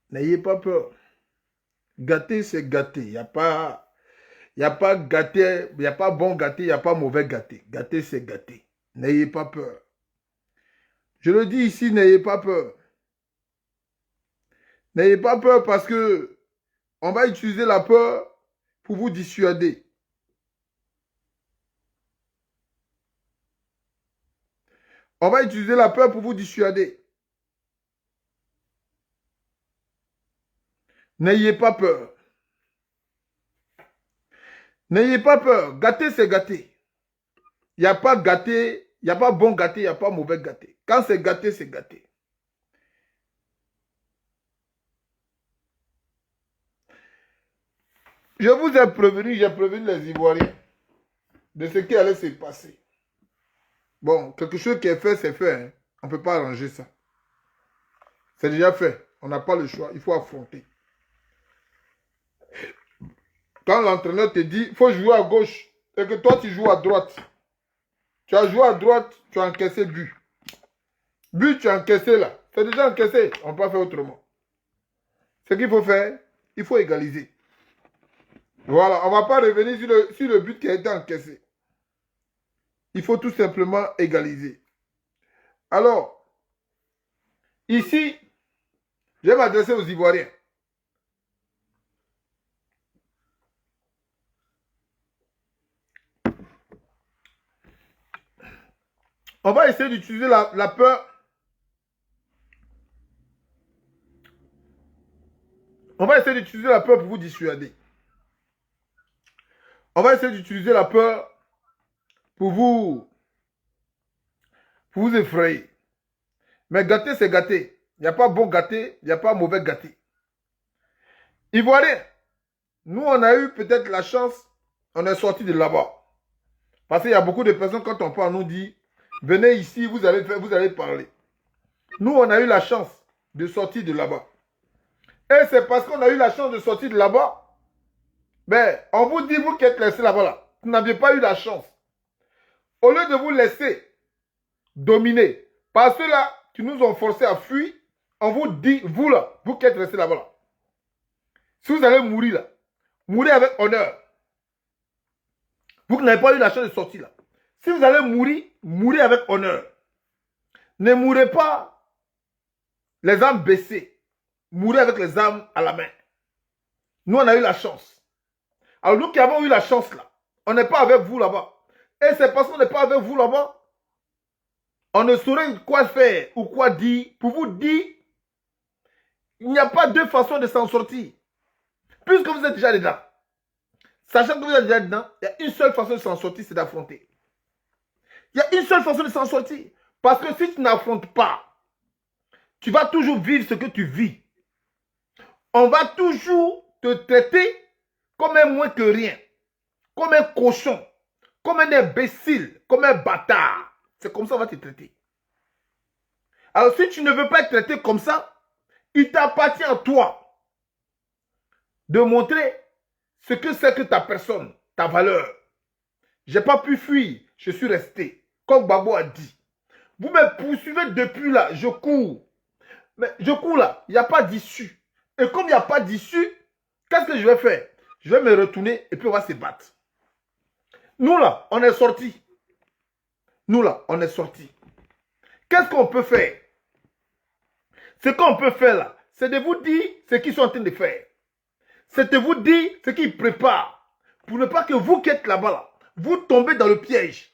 N'ayez pas peur. Gâter, c'est gâter. Il n'y a pas gâté, il n'y a pas bon gâté, il n'y a pas mauvais gâté. Gâter, c'est gâter. N'ayez pas peur. Je le dis ici, n'ayez pas peur. N'ayez pas peur parce que on va utiliser la peur pour vous dissuader. On va utiliser la peur pour vous dissuader. N'ayez pas peur. N'ayez pas peur. Gâter, c'est gâter. Il n'y a pas gâté, il n'y a pas bon gâté, il n'y a pas mauvais gâté. Quand c'est gâté, c'est gâté. Je vous ai prévenu, j'ai prévenu les Ivoiriens de ce qui allait se passer. Bon, quelque chose qui est fait, c'est fait. Hein. On ne peut pas arranger ça. C'est déjà fait. On n'a pas le choix. Il faut affronter. Quand l'entraîneur te dit, il faut jouer à gauche, et que toi, tu joues à droite. Tu as joué à droite, tu as encaissé but. But, tu as encaissé là. C'est déjà encaissé. On ne peut pas faire autrement. Ce qu'il faut faire, il faut égaliser. Voilà, on ne va pas revenir sur le but qui a été encaissé. Il faut tout simplement égaliser. Alors, ici, je vais m'adresser aux Ivoiriens. On va essayer d'utiliser la peur. On va essayer d'utiliser la peur pour vous dissuader. On va essayer d'utiliser la peur pour vous effrayer. Mais gâter, c'est gâter. Il n'y a pas bon gâté, il n'y a pas mauvais gâté. Ivoiriens, nous, on a eu peut-être la chance, on est sorti de là-bas. Parce qu'il y a beaucoup de personnes, quand on parle, on nous dit, venez ici, vous allez parler. Nous, on a eu la chance de sortir de là-bas. Et c'est parce qu'on a eu la chance de sortir de là-bas. Mais on vous dit, vous qui êtes laissés là-bas, là, vous n'aviez pas eu la chance. Au lieu de vous laisser dominer par ceux-là qui nous ont forcés à fuir, on vous dit, vous là, vous qui êtes restés là-bas, là, si vous allez mourir là, mourrez avec honneur. Vous qui n'avez pas eu la chance de sortir là. Si vous allez mourir, mourrez avec honneur. Ne mourrez pas les armes baissées. Mourrez avec les armes à la main. Nous, on a eu la chance. Alors nous qui avons eu la chance là, on n'est pas avec vous là-bas. Et c'est parce qu'on n'est pas avec vous là-bas, on ne saurait quoi faire ou quoi dire pour vous dire, il n'y a pas deux façons de s'en sortir. Puisque vous êtes déjà dedans, sachant que vous êtes déjà dedans, il y a une seule façon de s'en sortir, c'est d'affronter. Il y a une seule façon de s'en sortir. Parce que si tu n'affrontes pas, tu vas toujours vivre ce que tu vis. On va toujours te traiter comme un moins que rien, comme un cochon, comme un imbécile, comme un bâtard. C'est comme ça qu'on va te traiter. Alors si tu ne veux pas être traité comme ça, il t'appartient à toi de montrer ce que c'est que ta personne, ta valeur. Je n'ai pas pu fuir, je suis resté. Comme Babo a dit. Vous me poursuivez depuis là, je cours. Mais je cours là, il n'y a pas d'issue. Et comme il n'y a pas d'issue, qu'est-ce que je vais faire? Je vais me retourner et puis on va se battre. Nous là, on est sortis. Nous là, on est sortis. Qu'est-ce qu'on peut faire? Ce qu'on peut faire là, c'est de vous dire ce qu'ils sont en train de faire. C'est de vous dire ce qu'ils préparent. Pour ne pas que vous qui êtes là-bas, là, vous tombez dans le piège.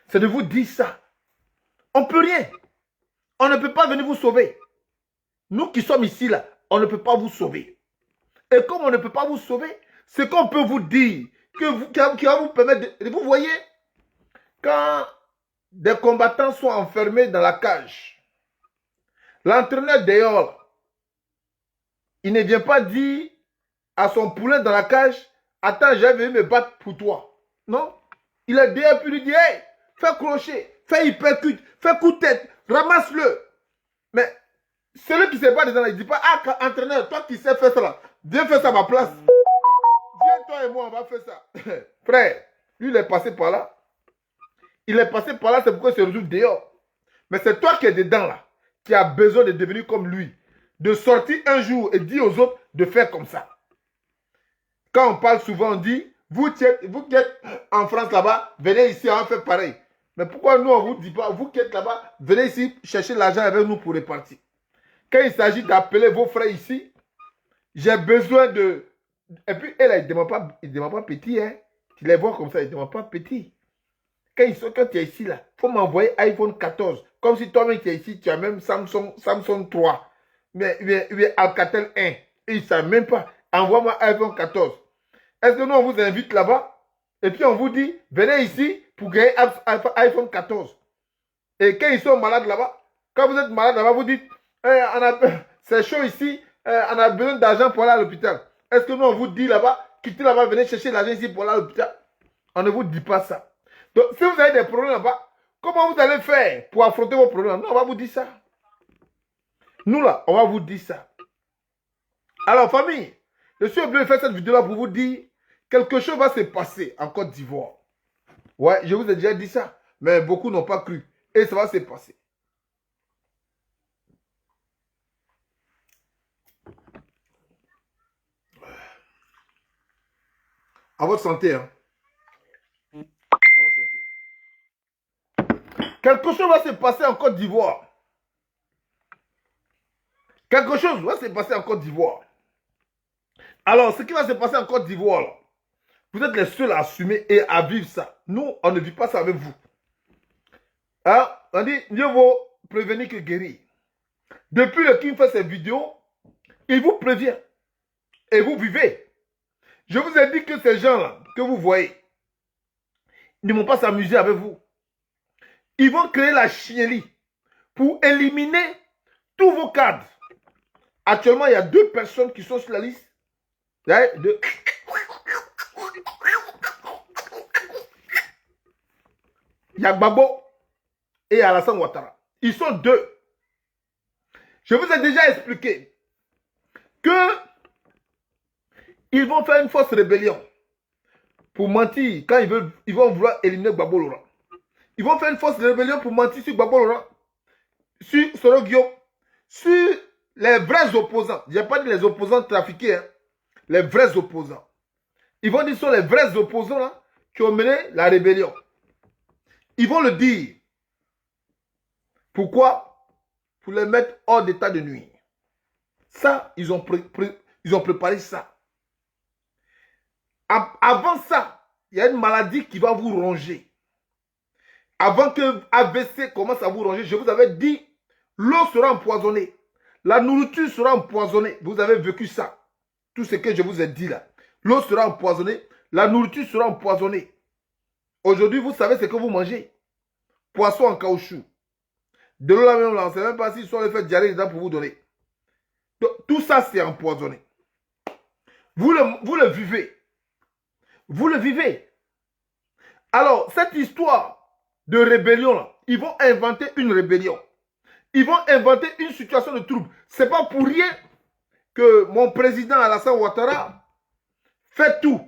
C'est de vous dire ça. On ne peut rien. On ne peut pas venir vous sauver. Nous qui sommes ici, là, on ne peut pas vous sauver. Et comme on ne peut pas vous sauver, ce qu'on peut vous dire, qui va vous permettre de... Vous voyez, quand des combattants sont enfermés dans la cage, l'entraîneur dehors, il ne vient pas dire à son poulain dans la cage, attends, je vais venir me battre pour toi. Non. Il est dehors puis lui dit, hey, fais crochet, fais hypercute, fais coup de tête, ramasse-le. Mais celui qui ne sait pas dedans, il ne dit pas, ah, entraîneur, toi qui sais faire ça là, viens faire ça à ma place. Viens toi et moi, on va faire ça. Frère, Lui, il est passé par là. Il est passé par là, c'est pourquoi il se retrouve dehors. Mais c'est toi qui es dedans là, qui as besoin de devenir comme lui. De sortir un jour et dire aux autres de faire comme ça. Quand on parle souvent, on dit, vous qui êtes en France là-bas, venez ici, on va faire pareil. Mais pourquoi nous, on ne vous dit pas, vous qui êtes là-bas, venez ici chercher l'argent avec nous pour répartir. Quand il s'agit d'appeler vos frères ici, j'ai besoin de... Et puis, elle, il ne demande pas petit, hein. Tu les vois comme ça, il ne demande pas petit. Quand tu es ici, là, il faut m'envoyer iPhone 14. Comme si toi-même tu es ici, tu as même Samsung 3. Mais Alcatel 1. Et ils ne savent même pas. Envoie-moi iPhone 14. Est-ce que nous, on vous invite là-bas? Et puis on vous dit, venez ici pour gagner iPhone 14. Et quand ils sont malades là-bas, quand vous êtes malade là-bas, vous dites, c'est chaud ici, on a besoin d'argent pour aller à l'hôpital. Est-ce que nous, on vous dit là-bas, quittez là-bas, venez chercher l'argent ici pour aller à l'hôpital? On ne vous dit pas ça. Donc, si vous avez des problèmes là-bas, comment vous allez faire pour affronter vos problèmes? Nous, on va vous dire ça. Nous, là, on va vous dire ça. Alors, famille, je suis obligé de faire cette vidéo-là pour vous dire quelque chose va se passer en Côte d'Ivoire. Ouais, je vous ai déjà dit ça, mais beaucoup n'ont pas cru. Et ça va se passer. À votre santé, hein. À votre santé. Quelque chose va se passer en Côte d'Ivoire. Quelque chose va se passer en Côte d'Ivoire. Alors, ce qui va se passer en Côte d'Ivoire, vous êtes les seuls à assumer et à vivre ça. Nous, on ne vit pas ça avec vous. Hein? On dit, mieux vaut prévenir que guérir. Depuis le King fait ses vidéos, il vous prévient. Et vous vivez. Je vous ai dit que ces gens-là, que vous voyez, ils ne vont pas s'amuser avec vous. Ils vont créer la chienlit pour éliminer tous vos cadres. Actuellement, il y a 2 personnes qui sont sur la liste. Il y a Gbagbo et Alassane Ouattara. Ils sont 2. Je vous ai déjà expliqué que ils vont faire une fausse rébellion pour mentir quand ils vont vouloir éliminer Gbagbo Laurent. Ils vont faire une fausse rébellion pour mentir sur Gbagbo Laurent, sur Soro Guillaume, sur les vrais opposants. Je n'ai pas dit les opposants trafiqués, hein. Les vrais opposants. Ils vont dire que ce sont les vrais opposants là, qui ont mené la rébellion. Ils vont le dire. Pourquoi? Pour les mettre hors d'état de nuire. Ça, ils ont préparé ça. Avant ça, il y a une maladie qui va vous ronger. Avant que AVC commence à vous ronger, je vous avais dit, l'eau sera empoisonnée. La nourriture sera empoisonnée. Vous avez vécu ça. Tout ce que je vous ai dit là. L'eau sera empoisonnée. La nourriture sera empoisonnée. Aujourd'hui, vous savez ce que vous mangez. Poisson en caoutchouc. De l'eau là même, on ne sait même pas s'ils sont les fait diarrhée dedans pour vous donner. Donc, tout ça, c'est empoisonné. Vous le vivez. Vous le vivez. Alors, cette histoire de rébellion là, ils vont inventer une rébellion. Ils vont inventer une situation de trouble. Ce n'est pas pour rien que mon président Alassane Ouattara fait tout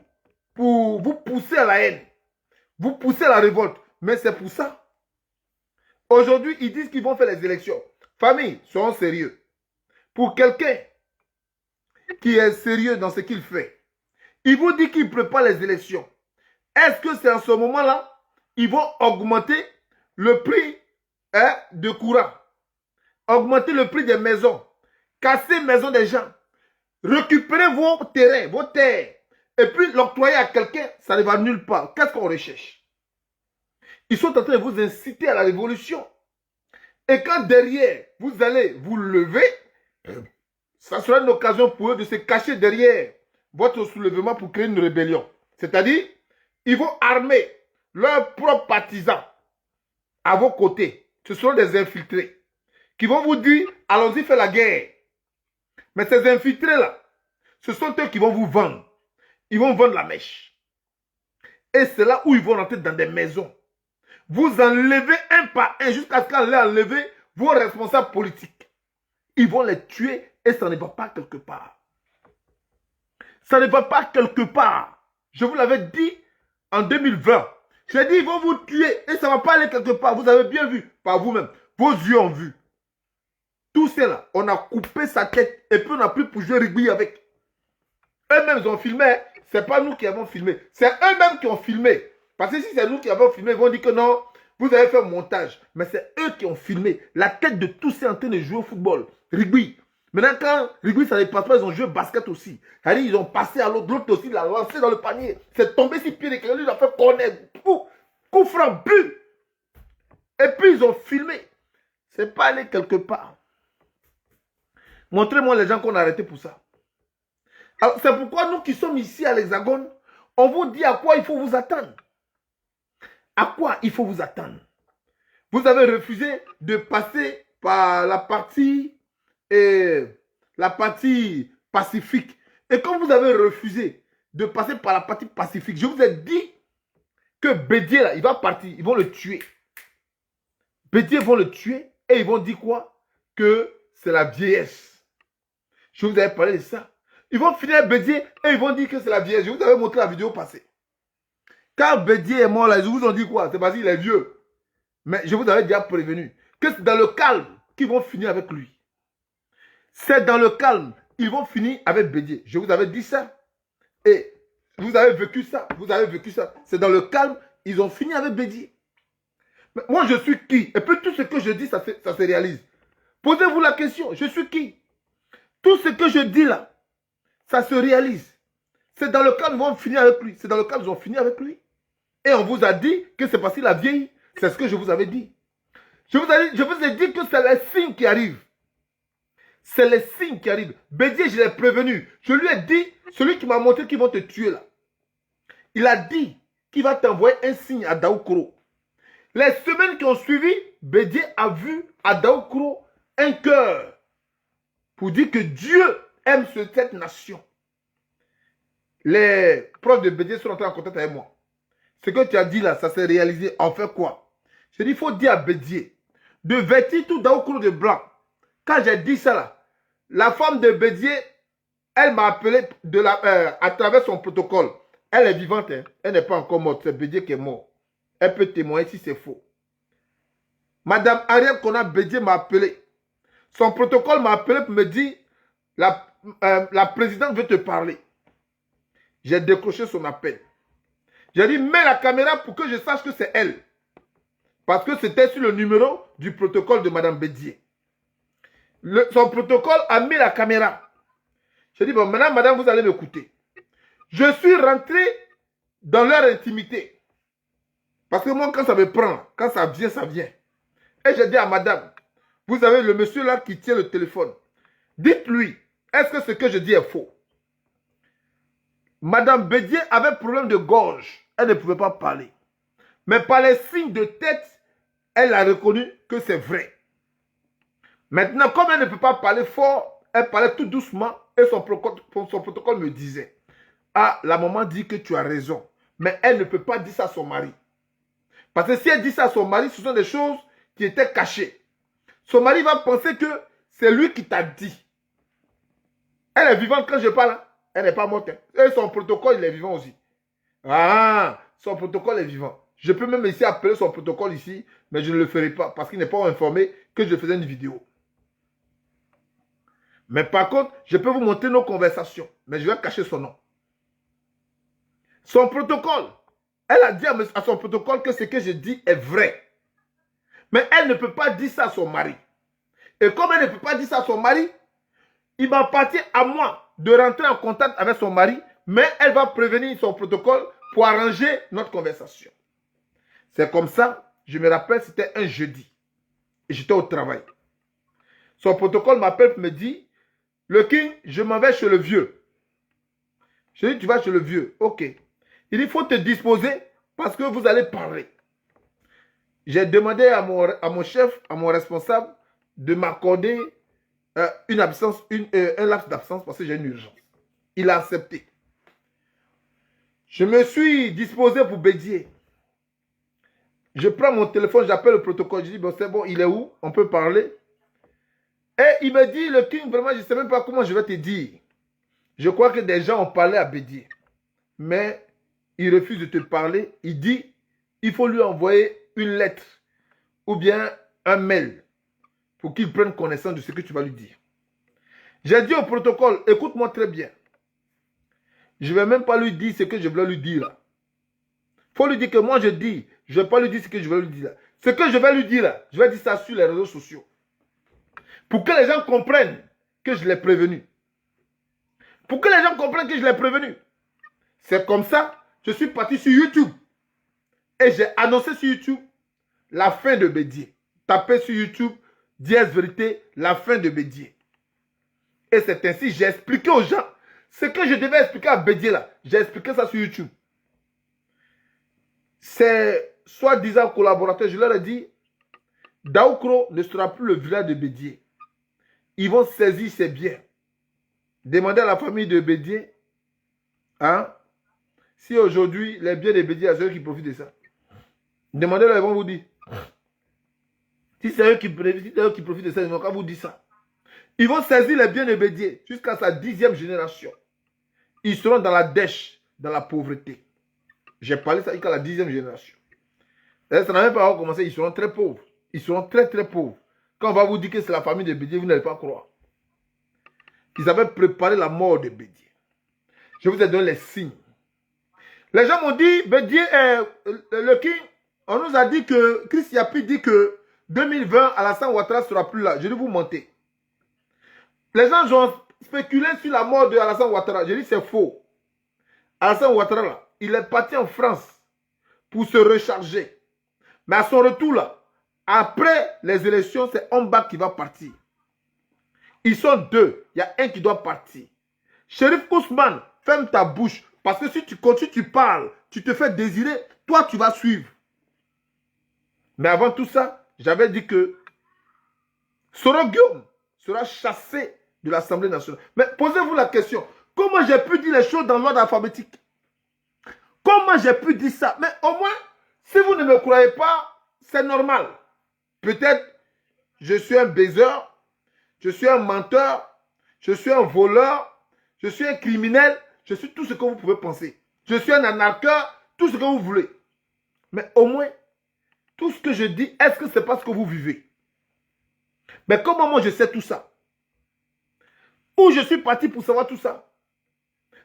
pour vous pousser à la haine, vous pousser à la révolte. Mais c'est pour ça. Aujourd'hui, ils disent qu'ils vont faire les élections. Famille, soyons sérieux. Pour quelqu'un qui est sérieux dans ce qu'il fait, il vous dit qu'il prépare les élections. Est-ce que c'est en ce moment-là, ils vont augmenter le prix de courant, augmenter le prix des maisons, casser les maisons des gens, récupérer vos terrains, vos terres, et puis l'octroyer à quelqu'un, ça ne va nulle part. Qu'est-ce qu'on recherche? Ils sont en train de vous inciter à la révolution. Et quand derrière, vous allez vous lever, ça sera une occasion pour eux de se cacher derrière votre soulèvement pour créer une rébellion. C'est-à-dire, ils vont armer leurs propres partisans à vos côtés. Ce seront des infiltrés qui vont vous dire, allons-y faire la guerre. Mais ces infiltrés-là, ce sont eux qui vont vous vendre. Ils vont vendre la mèche. Et c'est là où ils vont rentrer dans des maisons. Vous enlevez un par un jusqu'à ce qu'ils aient enlevé vos responsables politiques. Ils vont les tuer et ça ne va pas quelque part. Ça ne va pas quelque part. Je vous l'avais dit en 2020. J'ai dit, ils vont vous tuer et ça ne va pas aller quelque part. Vous avez bien vu par vous-même. Vos yeux ont vu. Tout cela, on a coupé sa tête et puis on n'a plus pour jouer rugby avec. Eux-mêmes, ils ont filmé. Ce n'est pas nous qui avons filmé. C'est eux-mêmes qui ont filmé. Parce que si c'est nous qui avons filmé, ils vont dire que non, vous avez fait un montage. Mais c'est eux qui ont filmé. La tête de tous ces en train de jouer au football, rugby. Maintenant, quand rugby, ça ne passe pas, ils ont joué au basket aussi. C'est-à-dire, ils ont passé à l'autre, l'autre aussi, l'a lancé dans le panier. C'est tombé sur pied, lui, il a fait corner. Coup franc, but. Et puis, ils ont filmé. C'est pas allé quelque part. Montrez-moi les gens qu'on a arrêtés pour ça. C'est pourquoi nous qui sommes ici à l'Hexagone, on vous dit à quoi il faut vous attendre. À quoi il faut vous attendre. Vous avez refusé de passer par la partie pacifique. Et quand vous avez refusé de passer par la partie pacifique, je vous ai dit que Bédié, là, il va partir. Ils vont le tuer. Bédié vont le tuer et ils vont dire quoi? Que c'est la vieillesse. Je vous avais parlé de ça. Ils vont finir Bédié et ils vont dire que c'est la vieillesse. Je vous avais montré la vidéo passée. Quand Bédié est mort, là, ils vous ont dit quoi? C'est parce qu'il est vieux. Mais je vous avais déjà prévenu que c'est dans le calme qu'ils vont finir avec lui. C'est dans le calme. Ils vont finir avec Bédié. Je vous avais dit ça. Et vous avez vécu ça. Vous avez vécu ça. C'est dans le calme. Ils ont fini avec Bédié. Mais moi, je suis qui? Et puis tout ce que je dis, ça se réalise. Posez-vous la question. Je suis qui? Tout ce que je dis là, ça se réalise. C'est dans le calme qu'ils vont finir avec lui. C'est dans le calme qu'ils ont fini avec lui. Et on vous a dit que c'est parce qu'il a vieilli. C'est ce que je vous avais dit. Je vous ai dit que c'est les signes qui arrivent. C'est les signes qui arrivent. Bédié, je l'ai prévenu. Je lui ai dit, celui qui m'a montré qu'ils vont te tuer là. Il a dit qu'il va t'envoyer un signe à Daoukro. Les semaines qui ont suivi, Bédié a vu à Daoukro un cœur pour dire que Dieu aime cette nation. Les proches de Bédié sont entrés en contact avec moi. Ce que tu as dit là, ça s'est réalisé. En fait quoi? J'ai dit, il faut dire à Bédié de vêtir tout Daoukro de blanc. Quand j'ai dit ça là, la femme de Bédié, elle m'a appelé à travers son protocole. Elle est vivante, hein? Elle n'est pas encore morte. C'est Bédié qui est mort. Elle peut témoigner si c'est faux. Madame Ariel Kona Bédié m'a appelé. Son protocole m'a appelé pour me dire la présidente veut te parler. J'ai décroché son appel. J'ai dit, mets la caméra pour que je sache que c'est elle. Parce que c'était sur le numéro du protocole de Madame Bédié. Son protocole a mis la caméra. J'ai dit, bon, maintenant, madame, vous allez m'écouter. Je suis rentré dans leur intimité. Parce que moi, quand ça me prend, quand ça vient, ça vient. Et j'ai dit à madame, vous avez le monsieur là qui tient le téléphone. Dites-lui, est-ce que ce que je dis est faux? Madame Bédié avait problème de gorge. Elle ne pouvait pas parler. Mais par les signes de tête, elle a reconnu que c'est vrai. Maintenant, comme elle ne peut pas parler fort, elle parlait tout doucement et son protocole me disait, ah, la maman dit que tu as raison. Mais elle ne peut pas dire ça à son mari. Parce que si elle dit ça à son mari, ce sont des choses qui étaient cachées. Son mari va penser que c'est lui qui t'a dit. Elle est vivante quand je parle. Elle n'est pas morte. Et son protocole, il est vivant aussi. Ah, son protocole est vivant. Je peux même ici appeler son protocole ici, mais je ne le ferai pas parce qu'il n'est pas informé que je faisais une vidéo. Mais par contre, je peux vous montrer nos conversations, mais je vais cacher son nom. Son protocole, elle a dit à son protocole que ce que je dis est vrai. Mais elle ne peut pas dire ça à son mari. Et comme elle ne peut pas dire ça à son mari, il m'appartient à moi de rentrer en contact avec son mari, mais elle va prévenir son protocole pour arranger notre conversation. C'est comme ça, je me rappelle, c'était un jeudi. Et j'étais au travail. Son protocole m'appelle et me dit, le King, je m'en vais chez le vieux. Je dis, tu vas chez le vieux. Ok. Il dit, il faut te disposer parce que vous allez parler. J'ai demandé à mon chef, à mon responsable, de m'accorder un laps d'absence parce que j'ai une urgence. Il a accepté. Je me suis disposé pour Bédié. Je prends mon téléphone, j'appelle le protocole. Je dis, bon, c'est bon, il est où? On peut parler. Et il me dit, le King, vraiment, je ne sais même pas comment je vais te dire. Je crois que des gens ont parlé à Bédié. Mais il refuse de te parler, il dit, il faut lui envoyer une lettre ou bien un mail pour qu'il prenne connaissance de ce que tu vas lui dire. J'ai dit au protocole, écoute-moi très bien. Je ne vais même pas lui dire ce que je voulais lui dire là. Il faut lui dire que moi je dis, je ne vais pas lui dire ce que je vais lui dire là. Ce que je vais lui dire là, je vais dire ça sur les réseaux sociaux. Pour que les gens comprennent que je l'ai prévenu. Pour que les gens comprennent que je l'ai prévenu. C'est comme ça, je suis parti sur YouTube. Et j'ai annoncé sur YouTube la fin de Bédié. Tapez sur YouTube, Dièse Vérité, la fin de Bédié. Et c'est ainsi, j'ai expliqué aux gens ce que je devais expliquer à Bédié là. J'ai expliqué ça sur YouTube. Ces soi-disant collaborateurs, je leur ai dit, Daoukro ne sera plus le village de Bédié. Ils vont saisir ses biens. Demandez à la famille de Bédié, hein, si aujourd'hui les biens de Bédié, c'est eux qui profitent de ça. Demandez-leur, ils vont vous dire. Si c'est eux qui profitent de ça, ils vont vous dire ça. Ils vont saisir les biens de Bédié jusqu'à sa 10e génération. Ils seront dans la dèche, dans la pauvreté. J'ai parlé ça jusqu'à la 10e génération. Ça n'a même pas commencé, ils seront très pauvres. Ils seront très très pauvres. Quand on va vous dire que c'est la famille de Bédié, vous n'allez pas croire. Ils avaient préparé la mort de Bédié. Je vous ai donné les signes. Les gens m'ont dit, Bédié, le king, on nous a dit que, Chris Yapi dit que 2020, Alassane Ouattara ne sera plus là. Je dis, vous mentez. Les gens ont spéculé sur la mort de Alassane Ouattara. Je dis, c'est faux. Alassane Ouattara, là, il est parti en France pour se recharger. Mais à son retour, là, après les élections, c'est Omba qui va partir. Ils sont deux. Il y a un qui doit partir. Chérif Ousmane, ferme ta bouche. Parce que si tu continues, tu parles, tu te fais désirer, toi, tu vas suivre. Mais avant tout ça, j'avais dit que Soro Guillaume sera chassé de l'Assemblée nationale. Mais posez-vous la question, comment j'ai pu dire les choses dans l'ordre alphabétique? Comment j'ai pu dire ça? Mais au moins, si vous ne me croyez pas, c'est normal. Peut-être, je suis un baiseur, je suis un menteur, je suis un voleur, je suis un criminel, je suis tout ce que vous pouvez penser. Je suis un anarcheur, tout ce que vous voulez. Mais au moins, tout ce que je dis, est-ce que ce n'est pas ce que vous vivez? Mais comment moi je sais tout ça? Où je suis parti pour savoir tout ça?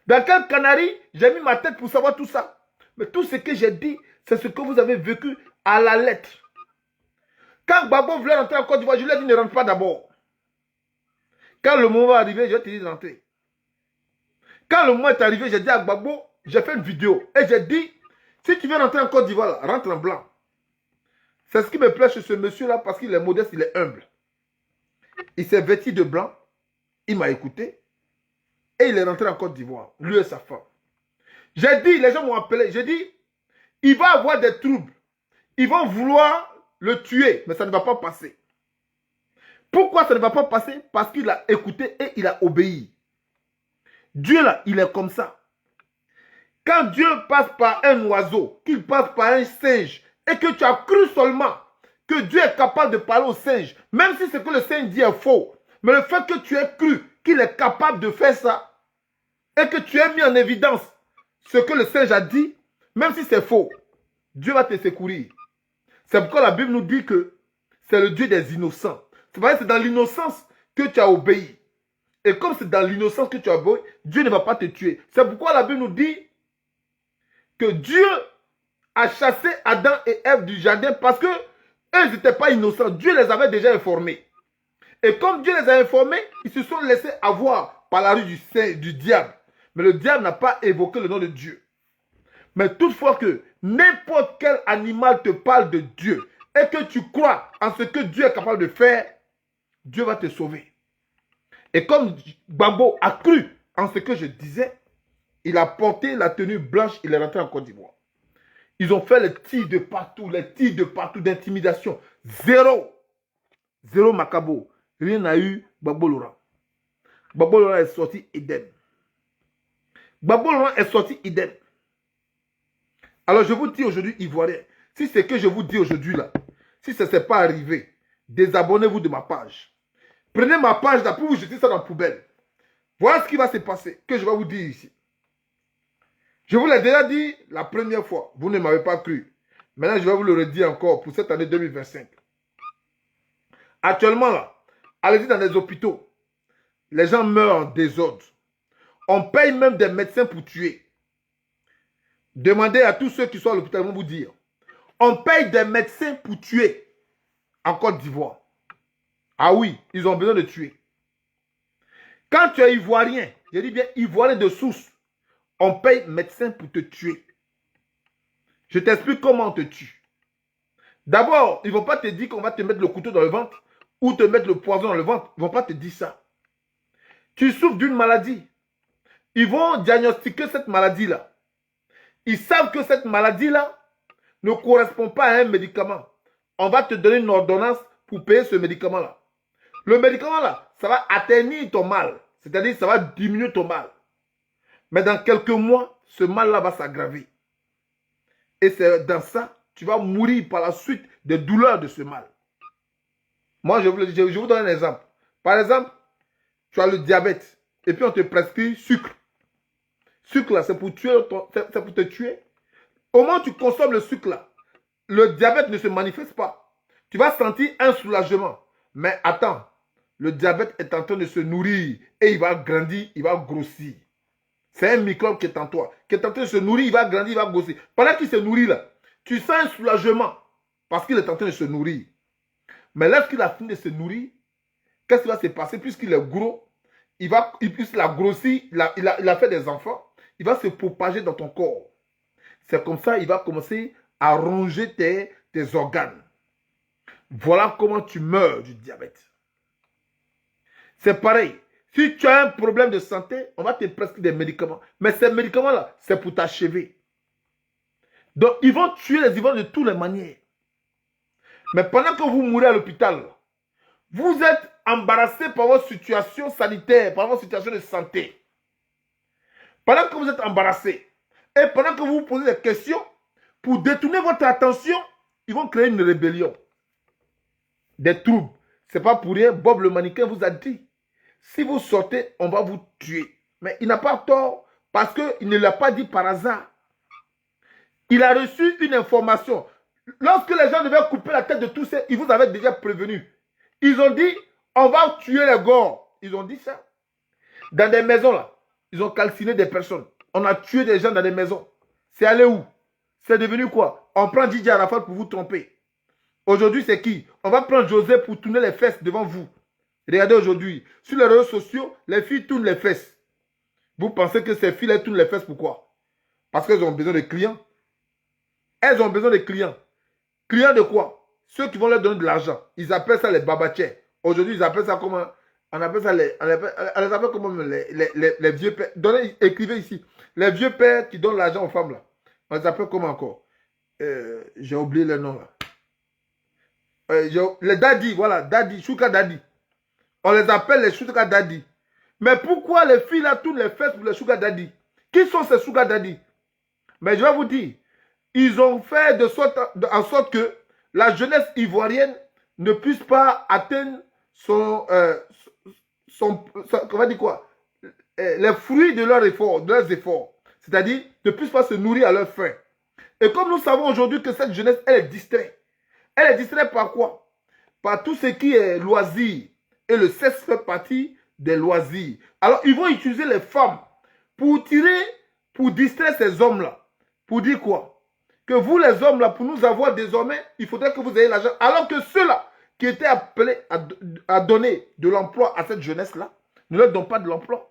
Dans quel canari j'ai mis ma tête pour savoir tout ça? Mais tout ce que j'ai dit, c'est ce que vous avez vécu à la lettre. Quand Gbagbo voulait rentrer en Côte d'Ivoire, je lui ai dit ne rentre pas d'abord. Quand le moment va arriver, je vais te dire de rentrer. Quand le moment est arrivé, j'ai dit à Gbagbo, j'ai fait une vidéo. Et j'ai dit, si tu veux rentrer en Côte d'Ivoire, rentre en blanc. C'est ce qui me plaît chez ce monsieur-là parce qu'il est modeste, il est humble. Il s'est vêtu de blanc, il m'a écouté et il est rentré en Côte d'Ivoire, lui et sa femme. J'ai dit, les gens m'ont appelé, j'ai dit, il va avoir des troubles. Ils vont vouloir le tuer, mais ça ne va pas passer. Pourquoi ça ne va pas passer? Parce qu'il a écouté et il a obéi. Dieu là, il est comme ça. Quand Dieu passe par un oiseau, qu'il passe par un singe, et que tu as cru seulement que Dieu est capable de parler au singe, même si ce que le singe dit est faux, mais le fait que tu aies cru qu'il est capable de faire ça, et que tu aies mis en évidence ce que le singe a dit, même si c'est faux, Dieu va te secourir. C'est pourquoi la Bible nous dit que c'est le Dieu des innocents. C'est dans l'innocence que tu as obéi. Et comme c'est dans l'innocence que tu as obéi, Dieu ne va pas te tuer. C'est pourquoi la Bible nous dit que Dieu a chassé Adam et Ève du jardin parce que eux n'étaient pas innocents. Dieu les avait déjà informés. Et comme Dieu les a informés, ils se sont laissés avoir par la rue du diable. Mais le diable n'a pas évoqué le nom de Dieu. Mais toutefois que n'importe quel animal te parle de Dieu et que tu crois en ce que Dieu est capable de faire, Dieu va te sauver. Et comme Gbagbo a cru en ce que je disais, il a porté la tenue blanche, il est rentré en Côte d'Ivoire. Ils ont fait les tirs de partout d'intimidation. Zéro. Zéro Macabo. Rien n'a eu Gbagbo Laurent. Gbagbo Laurent est sorti idem. Gbagbo Laurent est sorti idem. Alors je vous dis aujourd'hui, Ivoiriens, si c'est que je vous dis aujourd'hui là, si ça ne s'est pas arrivé, désabonnez-vous de ma page. Prenez ma page là pour vous jeter ça dans la poubelle. Voilà ce qui va se passer, que je vais vous dire ici. Je vous l'ai déjà dit la première fois. Vous ne m'avez pas cru. Maintenant, je vais vous le redire encore pour cette année 2025. Actuellement, là, allez-y dans les hôpitaux. Les gens meurent en désordre. On paye même des médecins pour tuer. Demandez à tous ceux qui sont à l'hôpital, ils vont vous dire. On paye des médecins pour tuer en Côte d'Ivoire. Ah oui, ils ont besoin de tuer. Quand tu es ivoirien, je dis bien ivoirien de souche, on paye médecin pour te tuer. Je t'explique comment on te tue. D'abord, ils ne vont pas te dire qu'on va te mettre le couteau dans le ventre ou te mettre le poison dans le ventre. Ils ne vont pas te dire ça. Tu souffres d'une maladie. Ils vont diagnostiquer cette maladie-là. Ils savent que cette maladie-là ne correspond pas à un médicament. On va te donner une ordonnance pour payer ce médicament-là. Le médicament-là, ça va atténuer ton mal. C'est-à-dire, ça va diminuer ton mal. Mais dans quelques mois, ce mal-là va s'aggraver. Et c'est dans ça, tu vas mourir par la suite des douleurs de ce mal. Moi, je vous donne un exemple. Par exemple, tu as le diabète. Et puis, on te prescrit sucre. Sucre, là, c'est pour te tuer. Au moment où tu consommes le sucre, là, le diabète ne se manifeste pas. Tu vas sentir un soulagement. Mais attends, le diabète est en train de se nourrir et il va grandir, il va grossir. C'est un microbe qui est en toi, qui est en train de se nourrir, il va grandir, il va grossir. Pendant qu'il se nourrit là, tu sens un soulagement parce qu'il est en train de se nourrir. Mais lorsqu'il a fini de se nourrir, qu'est-ce qui va se passer? Puisqu'il est gros, il a grossi, il a fait des enfants, il va se propager dans ton corps. C'est comme ça qu'il va commencer à ronger tes organes. Voilà comment tu meurs du diabète. C'est pareil. Si tu as un problème de santé, on va te prescrire des médicaments. Mais ces médicaments-là, c'est pour t'achever. Donc, ils vont tuer les Ivoiriens de toutes les manières. Mais pendant que vous mourrez à l'hôpital, vous êtes embarrassé par votre situation sanitaire, par votre situation de santé. Pendant que vous êtes embarrassé, et pendant que vous vous posez des questions, pour détourner votre attention, ils vont créer une rébellion. Des troubles. Ce n'est pas pour rien, Bob le mannequin vous a dit, si vous sortez, on va vous tuer. Mais il n'a pas tort, parce qu'il ne l'a pas dit par hasard. Il a reçu une information. Lorsque les gens devaient couper la tête de tous ces, ils vous avaient déjà prévenu. Ils ont dit, on va tuer les gors. Ils ont dit ça. Dans des maisons là, ils ont calciné des personnes. On a tué des gens dans des maisons. C'est allé où? C'est devenu quoi? On prend Didier Arafat pour vous tromper. Aujourd'hui, c'est qui? On va prendre José pour tourner les fesses devant vous. Regardez aujourd'hui, sur les réseaux sociaux, les filles tournent les fesses. Vous pensez que ces filles, elles tournent les fesses, pourquoi? Parce qu'elles ont besoin de clients. Elles ont besoin de clients. Clients de quoi? Ceux qui vont leur donner de l'argent. Ils appellent ça les babatiers. Aujourd'hui, ils appellent ça comment? On appelle ça on les appelle comment les vieux pères. Donnez, écrivez ici. Les vieux pères qui donnent l'argent aux femmes là. On les appelle comment encore? J'ai oublié le nom là. Les daddy, voilà, daddy, sugar daddy. On les appelle les sugar daddy. Mais pourquoi les filles là tournent les fesses pour les sugar daddy? Qui sont ces sugar daddy? Mais je vais vous dire, ils ont fait en sorte que la jeunesse ivoirienne ne puisse pas atteindre comment dire quoi? Les fruits de leurs efforts. C'est-à-dire, ne puisse pas se nourrir à leur faim. Et comme nous savons aujourd'hui que cette jeunesse, elle est distraite. Elle est distraite par quoi? Par tout ce qui est loisir. Et le sexe fait partie des loisirs. Alors, ils vont utiliser les femmes pour distraire ces hommes-là. Pour dire quoi? Que vous, les hommes-là, pour nous avoir désormais, il faudrait que vous ayez l'argent. Alors que ceux-là qui étaient appelés à donner de l'emploi à cette jeunesse-là, ne leur donnent pas de l'emploi.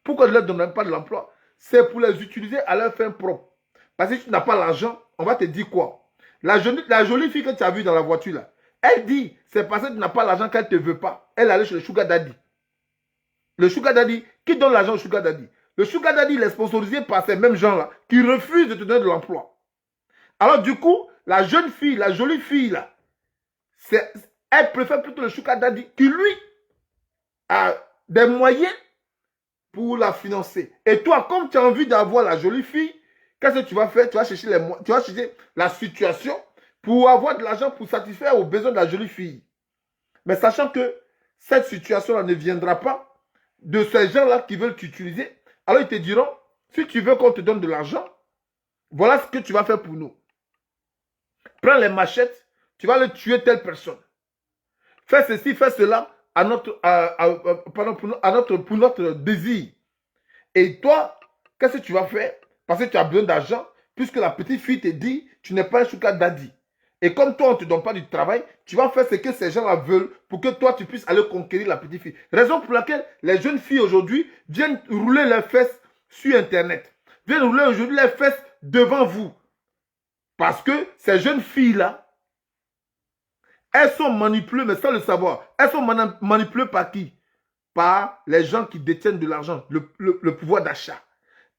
Pourquoi ne leur donnent pas de l'emploi? C'est pour les utiliser à leur fin propre. Parce que si tu n'as pas l'argent, on va te dire quoi? La jolie fille que tu as vue dans la voiture là, elle dit, c'est parce que tu n'as pas l'argent qu'elle ne te veut pas. Elle allait chez le sugar daddy. Le sugar daddy, qui donne l'argent au sugar daddy? Le sugar daddy, il est sponsorisé par ces mêmes gens-là qui refusent de te donner de l'emploi. Alors du coup, la jeune fille, la jolie fille là, elle préfère plutôt le sugar daddy qui lui a des moyens pour la financer. Et toi, comme tu as envie d'avoir la jolie fille, qu'est-ce que tu vas faire? Tu vas chercher la situation pour avoir de l'argent pour satisfaire aux besoins de la jolie fille. Mais sachant que cette situation-là ne viendra pas de ces gens-là qui veulent t'utiliser, alors ils te diront, Si tu veux qu'on te donne de l'argent, voilà ce que tu vas faire pour nous. Prends les machettes, tu vas le tuer telle personne. Fais ceci, fais cela pour notre désir. Et toi, qu'est-ce que tu vas faire? Parce que tu as besoin d'argent, puisque la petite fille te dit, tu n'es pas un sugar daddy. Et comme toi, on ne te donne pas du travail, tu vas faire ce que ces gens-là veulent pour que toi, tu puisses aller conquérir la petite fille. Raison pour laquelle les jeunes filles aujourd'hui viennent rouler leurs fesses sur Internet. Viennent rouler aujourd'hui leurs fesses devant vous. Parce que ces jeunes filles-là, elles sont manipulées, mais sans le savoir. Elles sont manipulées par qui? Par les gens qui détiennent de l'argent, le pouvoir d'achat.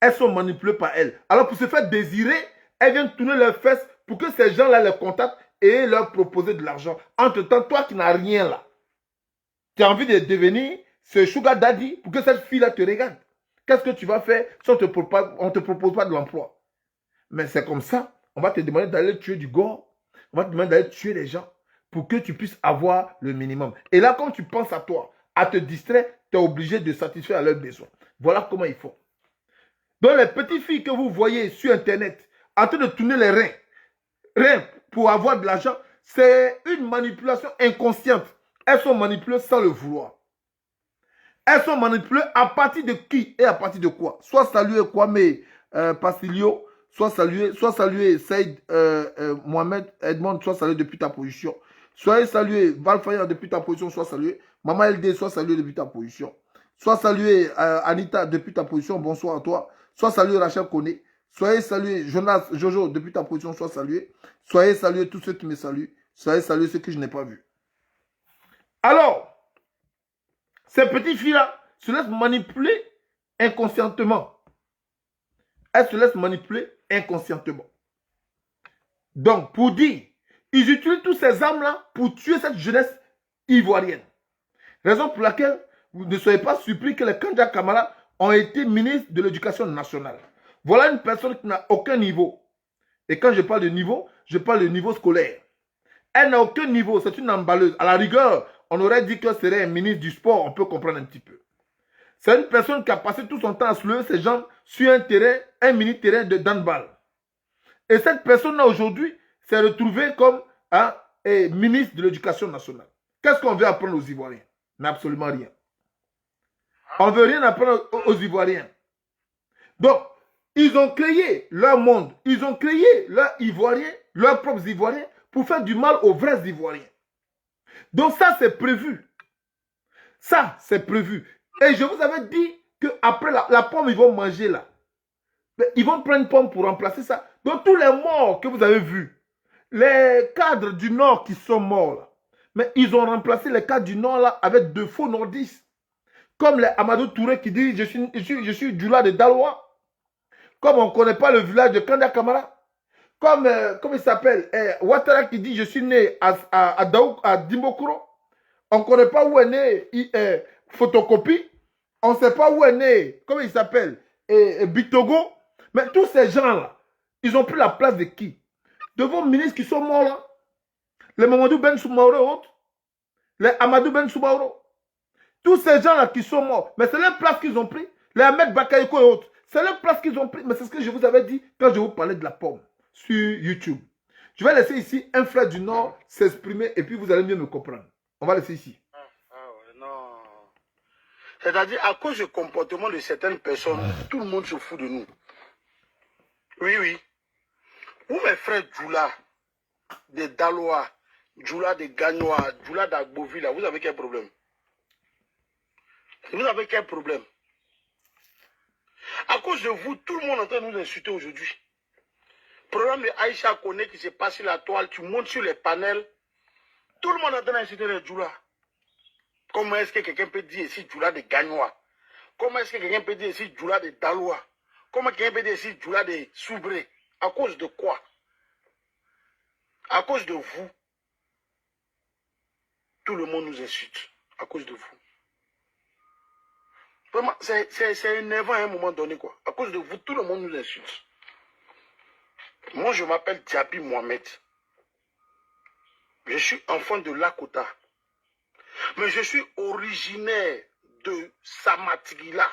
Elles sont manipulées par elles. Alors pour se faire désirer, elles viennent tourner leurs fesses pour que ces gens-là les contactent et leur proposer de l'argent. Entre-temps, toi qui n'as rien là, tu as envie de devenir ce sugar daddy pour que cette fille-là te regarde. Qu'est-ce que tu vas faire si on ne te propose pas de l'emploi? Mais c'est comme ça. On va te demander d'aller tuer du gore. On va te demander d'aller tuer les gens pour que tu puisses avoir le minimum. Et là, quand tu penses à toi, à te distraire, tu es obligé de satisfaire à leurs besoins. Voilà comment ils font. Donc les petites filles que vous voyez sur Internet en train de tourner les reins pour avoir de l'argent, c'est une manipulation inconsciente. Elles sont manipulées sans le vouloir. Elles sont manipulées à partir de qui et à partir de quoi? Soit saluer Kwame Pastilio, soit saluer Saïd Mohamed Edmond, soit saluer depuis ta position. Soyez salué Valfaya depuis ta position, soit salué. Maman LD, soit salué depuis ta position. Soit salué Anita depuis ta position, bonsoir à toi. Soit salué Rachel Koné. Soyez salué Jonas Jojo depuis ta position, soit salué. Soyez salués tous ceux qui me saluent. Soyez salués ceux que je n'ai pas vus. Alors, ces petites filles-là se laissent manipuler inconscientement. Elles se laissent manipuler inconscientement. Donc, pour dire, ils utilisent tous ces armes-là pour tuer cette jeunesse ivoirienne. Raison pour laquelle vous ne soyez pas surpris que les Kandja Kamara ont été ministres de l'Éducation nationale. Voilà une personne qui n'a aucun niveau. Et quand je parle de niveau, je parle de niveau scolaire. Elle n'a aucun niveau, c'est une emballeuse. À la rigueur, on aurait dit que serait un ministre du sport, on peut comprendre un petit peu. C'est une personne qui a passé tout son temps à se lever ses jambes sur un terrain, un mini-terrain de handball. Et cette personne-là aujourd'hui s'est retrouvée comme ministre de l'Éducation nationale. Qu'est-ce qu'on veut apprendre aux Ivoiriens? Mais absolument rien. On ne veut rien apprendre aux Ivoiriens. Donc, ils ont créé leur monde, ils ont créé leurs Ivoiriens, leurs propres Ivoiriens, pour faire du mal aux vrais Ivoiriens. Donc ça, c'est prévu. Ça, c'est prévu. Et je vous avais dit qu'après la pomme, ils vont manger là. Ils vont prendre une pomme pour remplacer ça. Donc tous les morts que vous avez vus, les cadres du Nord qui sont morts là, mais ils ont remplacé les cadres du Nord là avec de faux nordistes. Comme les Amadou Touré qui dit je suis du lait de Daloa. Comme on ne connaît pas le village de Kanda Kamara. Comme il s'appelle, Ouattara qui dit je suis né à Dimbokuro. On ne connaît pas où est né Photocopie. On ne sait pas où est né, comment il s'appelle, Bitogo. Mais tous ces gens-là, ils ont pris la place de qui? De vos ministres qui sont morts là. Les Mamadou Ben Soumaoro et autres. Les Amadou Ben Soumaoro. Tous ces gens-là qui sont morts. Mais c'est leur place qu'ils ont pris. Les Ahmed Bakayoko et autres. C'est leur place qu'ils ont pris. Mais c'est ce que je vous avais dit quand je vous parlais de la pomme sur YouTube. Je vais laisser ici un frère du Nord s'exprimer et puis vous allez mieux me comprendre. On va laisser ici. Non. C'est-à-dire, à cause du comportement de certaines personnes, tout le monde se fout de nous. Oui. Vous, mes frères Djoula, de Daloa, Djoula de Gagnoa, Djoula d'Agbovi, là, vous avez quel problème? Vous avez quel problème? À cause de vous, tout le monde est en train de nous insulter aujourd'hui. Problème de Aïcha Kone qui se passe sur la toile, tu montes sur les panels, tout le monde est en train d'insulter les Djoula. Comment est-ce que quelqu'un peut dire ici Djoula de Gagnoa? Comment est-ce que quelqu'un peut dire ici Djoula de Daloa? Comment quelqu'un peut dire ici Djoula de Soubré? À cause de quoi? À cause de vous. Tout le monde nous insulte. À cause de vous. Vraiment, c'est énervant à un moment donné, quoi. À cause de vous, tout le monde nous insulte. Moi, je m'appelle Diaby Mohamed. Je suis enfant de Lakota. Mais je suis originaire de Samatigila.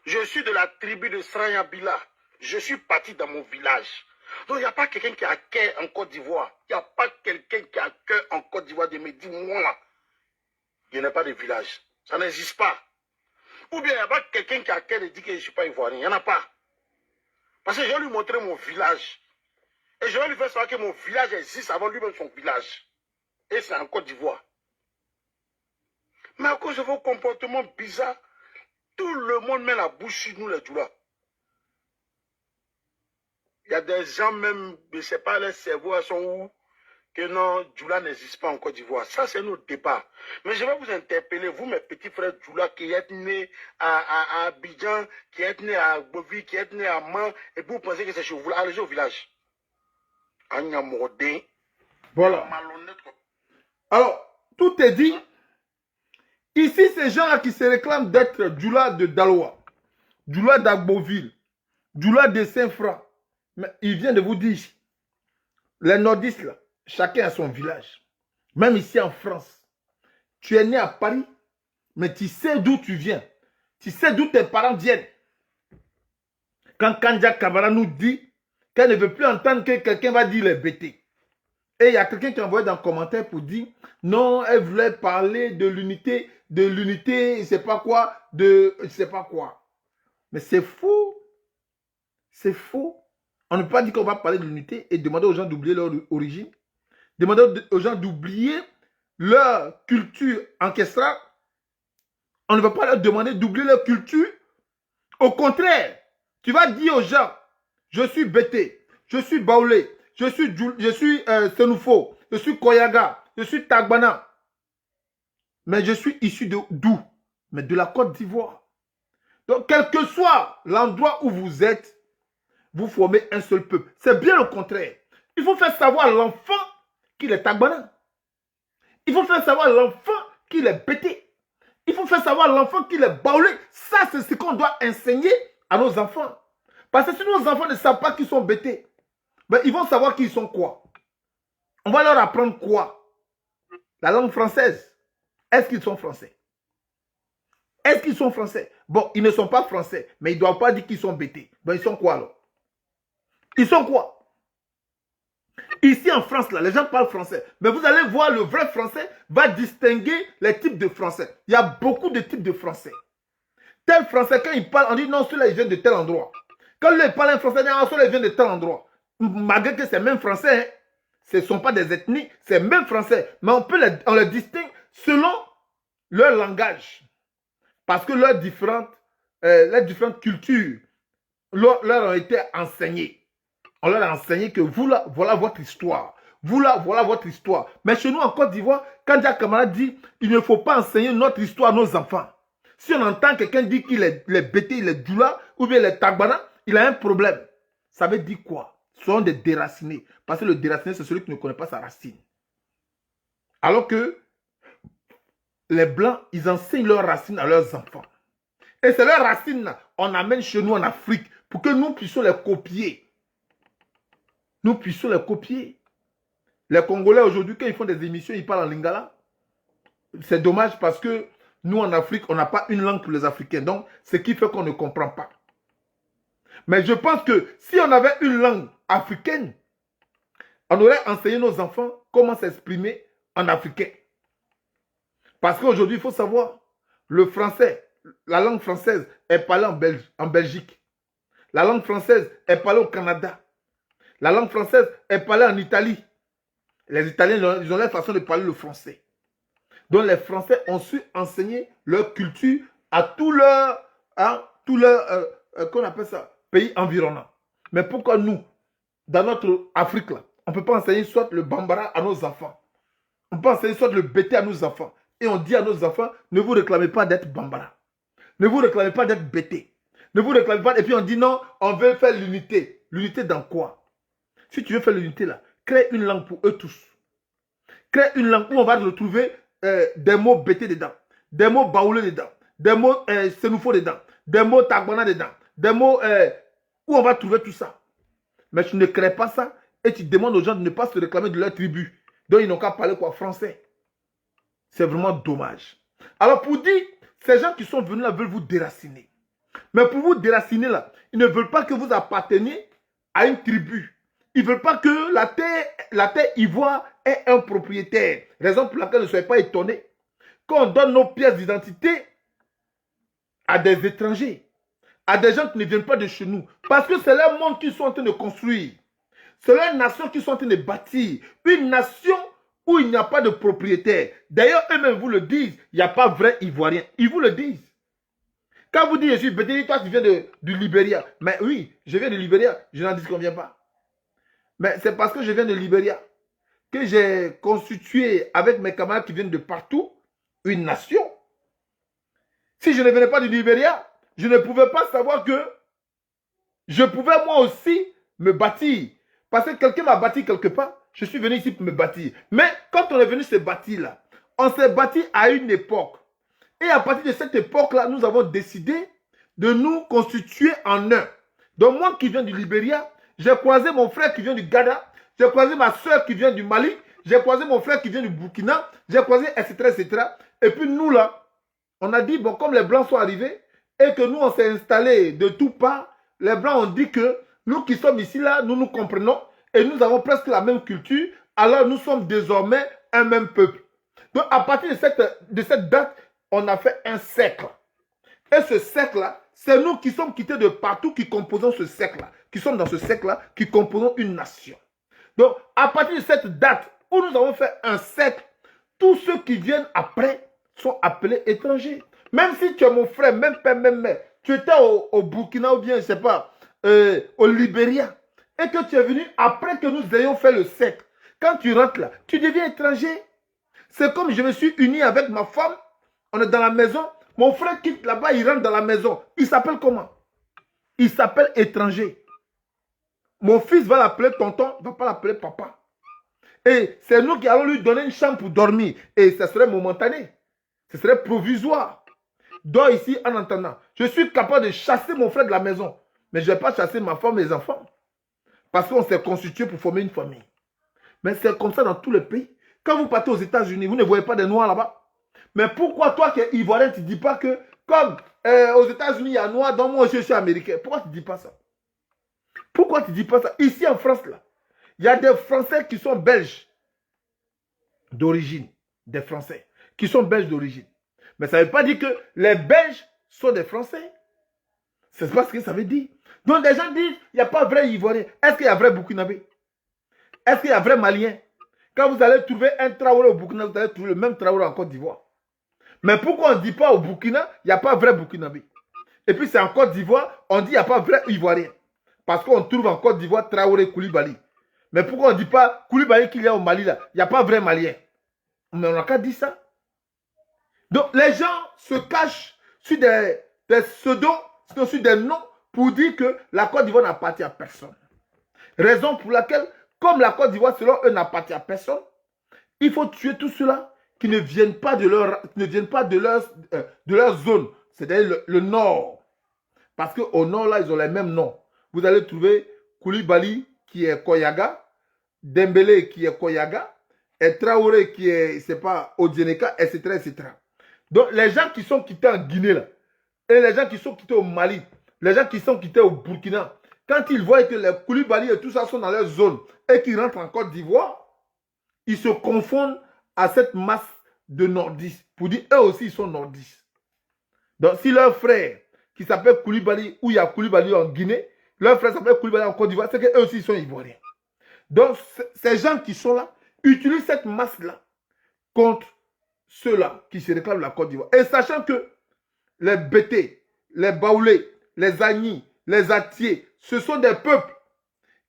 Je suis de la tribu de Sranyabila. Je suis parti dans mon village. Donc, il n'y a pas quelqu'un qui a cœur en Côte d'Ivoire. Il n'y a pas quelqu'un qui a cœur en Côte d'Ivoire de me dire, moi, là, il n'y a pas de village. Ça n'existe pas. Ou bien, il n'y a pas quelqu'un qui a cœur de dire que je ne suis pas ivoirien. Il n'y en a pas. Parce que je vais lui montrer mon village. Et je vais lui faire savoir que mon village existe avant lui-même son village. Et c'est en Côte d'Ivoire. Mais à cause de vos comportements bizarres, tout le monde met la bouche sur nous, les Djoula. Il y a des gens même, je ne sais pas, les cerveaux sont où, que non, Djoula n'existe pas en Côte d'Ivoire. Ça, c'est notre débat. Mais je vais vous interpeller, vous, mes petits frères Djoula, qui êtes nés à Abidjan, qui êtes nés à Bovi, qui êtes nés à Man, et vous pensez que c'est chez vous. Allez au village. Voilà. Alors, tout est dit. Ici, ces gens-là qui se réclament d'être Djoula de Daloa, Djoula d'Agboville, Djoula de Saint-Franc, mais il vient de vous dire, les nordistes, là, chacun a son village. Même ici en France, tu es né à Paris, mais tu sais d'où tu viens. Tu sais d'où tes parents viennent. Quand Kandja Kabara nous dit qu'elle ne veut plus entendre que quelqu'un va dire les bêtés. Et il y a quelqu'un qui a envoyé dans le commentaire pour dire non, elle voulait parler de l'unité, je sais pas quoi, je sais pas quoi. Mais c'est faux. C'est faux. On ne peut pas dire qu'on va parler de l'unité et demander aux gens d'oublier leur origine. Demander aux gens d'oublier leur culture ancestrale. On ne va pas leur demander d'oublier leur culture. Au contraire, tu vas dire aux gens, je suis Bété, je suis Baoulé, je suis Senoufo, je suis Koyaga, je suis Tagbana. Mais je suis issu d'où? Mais de la Côte d'Ivoire. Donc, quel que soit l'endroit où vous êtes, vous formez un seul peuple. C'est bien le contraire. Il faut faire savoir à l'enfant qu'il est Tagbana. Il faut faire savoir à l'enfant qu'il est Bété. Il faut faire savoir à l'enfant qu'il est Baoulé. Ça, c'est ce qu'on doit enseigner à nos enfants. Parce que si nos enfants ne savent pas qu'ils sont Bété, ben, ils vont savoir qu'ils sont quoi. On va leur apprendre quoi? La langue française. Est-ce qu'ils sont français? Est-ce qu'ils sont français? Bon, ils ne sont pas français, mais ils ne doivent pas dire qu'ils sont Bété. Ben, ils sont quoi alors? Ils sont quoi? Ici en France, là, les gens parlent français. Mais vous allez voir, le vrai français va distinguer les types de français. Il y a beaucoup de types de français. Tel français, quand il parle, on dit non, celui-là, il vient de tel endroit. Quand lui, il parle un français, on dit non, celui-là, il vient de tel endroit. Malgré que c'est même français, hein. Ce ne sont pas des ethnies, c'est même français. Mais on les distingue selon leur langage. Parce que leurs différentes cultures leur ont été enseignées. On leur a enseigné que vous là, voilà votre histoire. Vous là, voilà votre histoire. Mais chez nous en Côte d'Ivoire, quand Jacques Kamara dit il ne faut pas enseigner notre histoire à nos enfants. Si on entend quelqu'un dire qu'il est Bété, il est Djoula ou bien il est Tagbana, il a un problème. Ça veut dire quoi? Ce sont des déracinés. Parce que le déraciné, c'est celui qui ne connaît pas sa racine. Alors que les Blancs, ils enseignent leurs racines à leurs enfants. Et c'est leurs racines là, on amène chez nous en Afrique pour que nous puissions les copier. Nous puissions les copier. Les Congolais aujourd'hui, quand ils font des émissions, ils parlent en lingala. C'est dommage parce que nous en Afrique, on n'a pas une langue pour les Africains. Donc, ce qui fait qu'on ne comprend pas. Mais je pense que si on avait une langue africaine, on aurait enseigné nos enfants comment s'exprimer en africain. Parce qu'aujourd'hui, il faut savoir, le français, la langue française est parlée en Belgique. La langue française est parlée au Canada. La langue française est parlée en Italie. Les Italiens, ils ont leur façon de parler le français. Donc les Français ont su enseigner leur culture à tous leurs qu'on appelle ça, pays environnants. Mais pourquoi nous, dans notre Afrique, là, on ne peut pas enseigner soit le Bambara à nos enfants? On peut enseigner soit le Bété à nos enfants. Et on dit à nos enfants, ne vous réclamez pas d'être Bambara. Ne vous réclamez pas d'être Bété. Ne vous réclamez pas. Et puis on dit non, on veut faire l'unité. L'unité dans quoi? Si tu veux faire l'unité là, crée une langue pour eux tous. Crée une langue où on va retrouver des mots Bété dedans, des mots Baoulé dedans, des mots Senoufo dedans, des mots Tagbana dedans, des mots où on va trouver tout ça. Mais tu ne crées pas ça et tu demandes aux gens de ne pas se réclamer de leur tribu. Donc ils n'ont qu'à parler quoi? Français. C'est vraiment dommage. Alors pour dire, ces gens qui sont venus là veulent vous déraciner. Mais pour vous déraciner là, ils ne veulent pas que vous apparteniez à une tribu. Ils ne veulent pas que la terre ivoire ait un propriétaire. Raison pour laquelle ne soyez pas étonnés qu'on donne nos pièces d'identité à des étrangers, à des gens qui ne viennent pas de chez nous. Parce que c'est leur monde qu'ils sont en train de construire. C'est leur nation qu'ils sont en train de bâtir. Une nation où il n'y a pas de propriétaire. D'ailleurs, eux-mêmes vous le disent, il n'y a pas vrai Ivoirien. Ils vous le disent. Quand vous dites, je suis béni, toi tu viens du Libéria. Mais oui, je viens du Libéria, je n'en disconviens pas. Mais c'est parce que je viens de Libéria que j'ai constitué avec mes camarades qui viennent de partout une nation. Si je ne venais pas du Libéria, je ne pouvais pas savoir que je pouvais moi aussi me bâtir. Parce que quelqu'un m'a bâti quelque part, je suis venu ici pour me bâtir. Mais quand on est venu se bâtir là, on s'est bâti à une époque. Et à partir de cette époque-là, nous avons décidé de nous constituer en un. Donc moi qui viens du Libéria, j'ai croisé mon frère qui vient du Ghana, j'ai croisé ma soeur qui vient du Mali, j'ai croisé mon frère qui vient du Burkina, j'ai croisé, etc., etc. Et puis nous là, on a dit, bon, comme les Blancs sont arrivés et que nous, on s'est installés de tout part, les Blancs ont dit que nous qui sommes ici là, nous nous comprenons et nous avons presque la même culture, alors nous sommes désormais un même peuple. Donc à partir de cette date, on a fait un cercle. Et ce cercle-là, c'est nous qui sommes quittés de partout qui composons ce cercle-là, qui sommes dans ce cercle-là, qui composons une nation. Donc, à partir de cette date où nous avons fait un cercle, tous ceux qui viennent après sont appelés étrangers. Même si tu es mon frère, même père, même mère, tu étais au Burkina ou bien, je ne sais pas, au Libéria, et que tu es venu après que nous ayons fait le cercle. Quand tu rentres là, tu deviens étranger. C'est comme je me suis uni avec ma femme. On est dans la maison. Mon frère quitte là-bas, il rentre dans la maison. Il s'appelle comment? Il s'appelle étranger. Mon fils va l'appeler tonton, il ne va pas l'appeler papa. Et c'est nous qui allons lui donner une chambre pour dormir. Et ce serait momentané. Ce serait provisoire. Dors ici en entendant. Je suis capable de chasser mon frère de la maison. Mais je ne vais pas chasser ma femme et mes enfants. Parce qu'on s'est constitué pour former une famille. Mais c'est comme ça dans tous les pays. Quand vous partez aux États-Unis, vous ne voyez pas des noirs là-bas. Mais pourquoi toi qui es ivoirien, tu ne dis pas que comme aux États-Unis, il y a noir, donc moi aussi je suis américain. Pourquoi tu ne dis pas ça? Pourquoi tu ne dis pas ça? Ici en France, là, il y a des Français qui sont belges d'origine. Des Français qui sont belges d'origine. Mais ça ne veut pas dire que les Belges sont des Français. C'est pas ce que ça veut dire. Donc les gens disent, il n'y a pas vrai Ivoirien. Est-ce qu'il y a vrai Burkinabé? Est-ce qu'il y a vrai Malien? Quand vous allez trouver un Traoré au Burkina, vous allez trouver le même Traoré en Côte d'Ivoire. Mais pourquoi on ne dit pas au Burkina, il n'y a pas vrai Burkinabé? Et puis c'est en Côte d'Ivoire, on dit il n'y a pas vrai Ivoirien. Parce qu'on trouve en Côte d'Ivoire Traoré Koulibaly. Mais pourquoi on ne dit pas Koulibaly qu'il y a au Mali là? Il n'y a pas vrai Malien. Mais on n'a qu'à dire ça. Donc les gens se cachent sur des pseudos, sur des noms, pour dire que la Côte d'Ivoire n'appartient à personne. Raison pour laquelle, comme la Côte d'Ivoire, selon eux, n'appartient à personne, il faut tuer tous ceux-là qui ne viennent pas de leur zone, c'est-à-dire le nord. Parce qu'au nord, là, ils ont les mêmes noms. Vous allez trouver Koulibaly qui est Koyaga, Dembélé qui est Koyaga, et Traoré qui est, je ne sais pas, Odieneka, etc., etc. Donc, les gens qui sont quittés en Guinée, là, et les gens qui sont quittés au Mali, les gens qui sont quittés au Burkina, quand ils voient que les Koulibaly et tout ça sont dans leur zone et qu'ils rentrent en Côte d'Ivoire, ils se confondent à cette masse de nordistes pour dire eux aussi ils sont nordistes. Donc si leur frère qui s'appelle Koulibaly ou il y a Koulibaly en Guinée, leur frère s'appelle Koulibaly en Côte d'Ivoire, c'est qu'eux aussi ils sont ivoiriens. Donc ces gens qui sont là utilisent cette masse-là contre ceux-là qui se réclament la Côte d'Ivoire. Et sachant que les Bété, les Baoulés, les Agnis, les Atiers, ce sont des peuples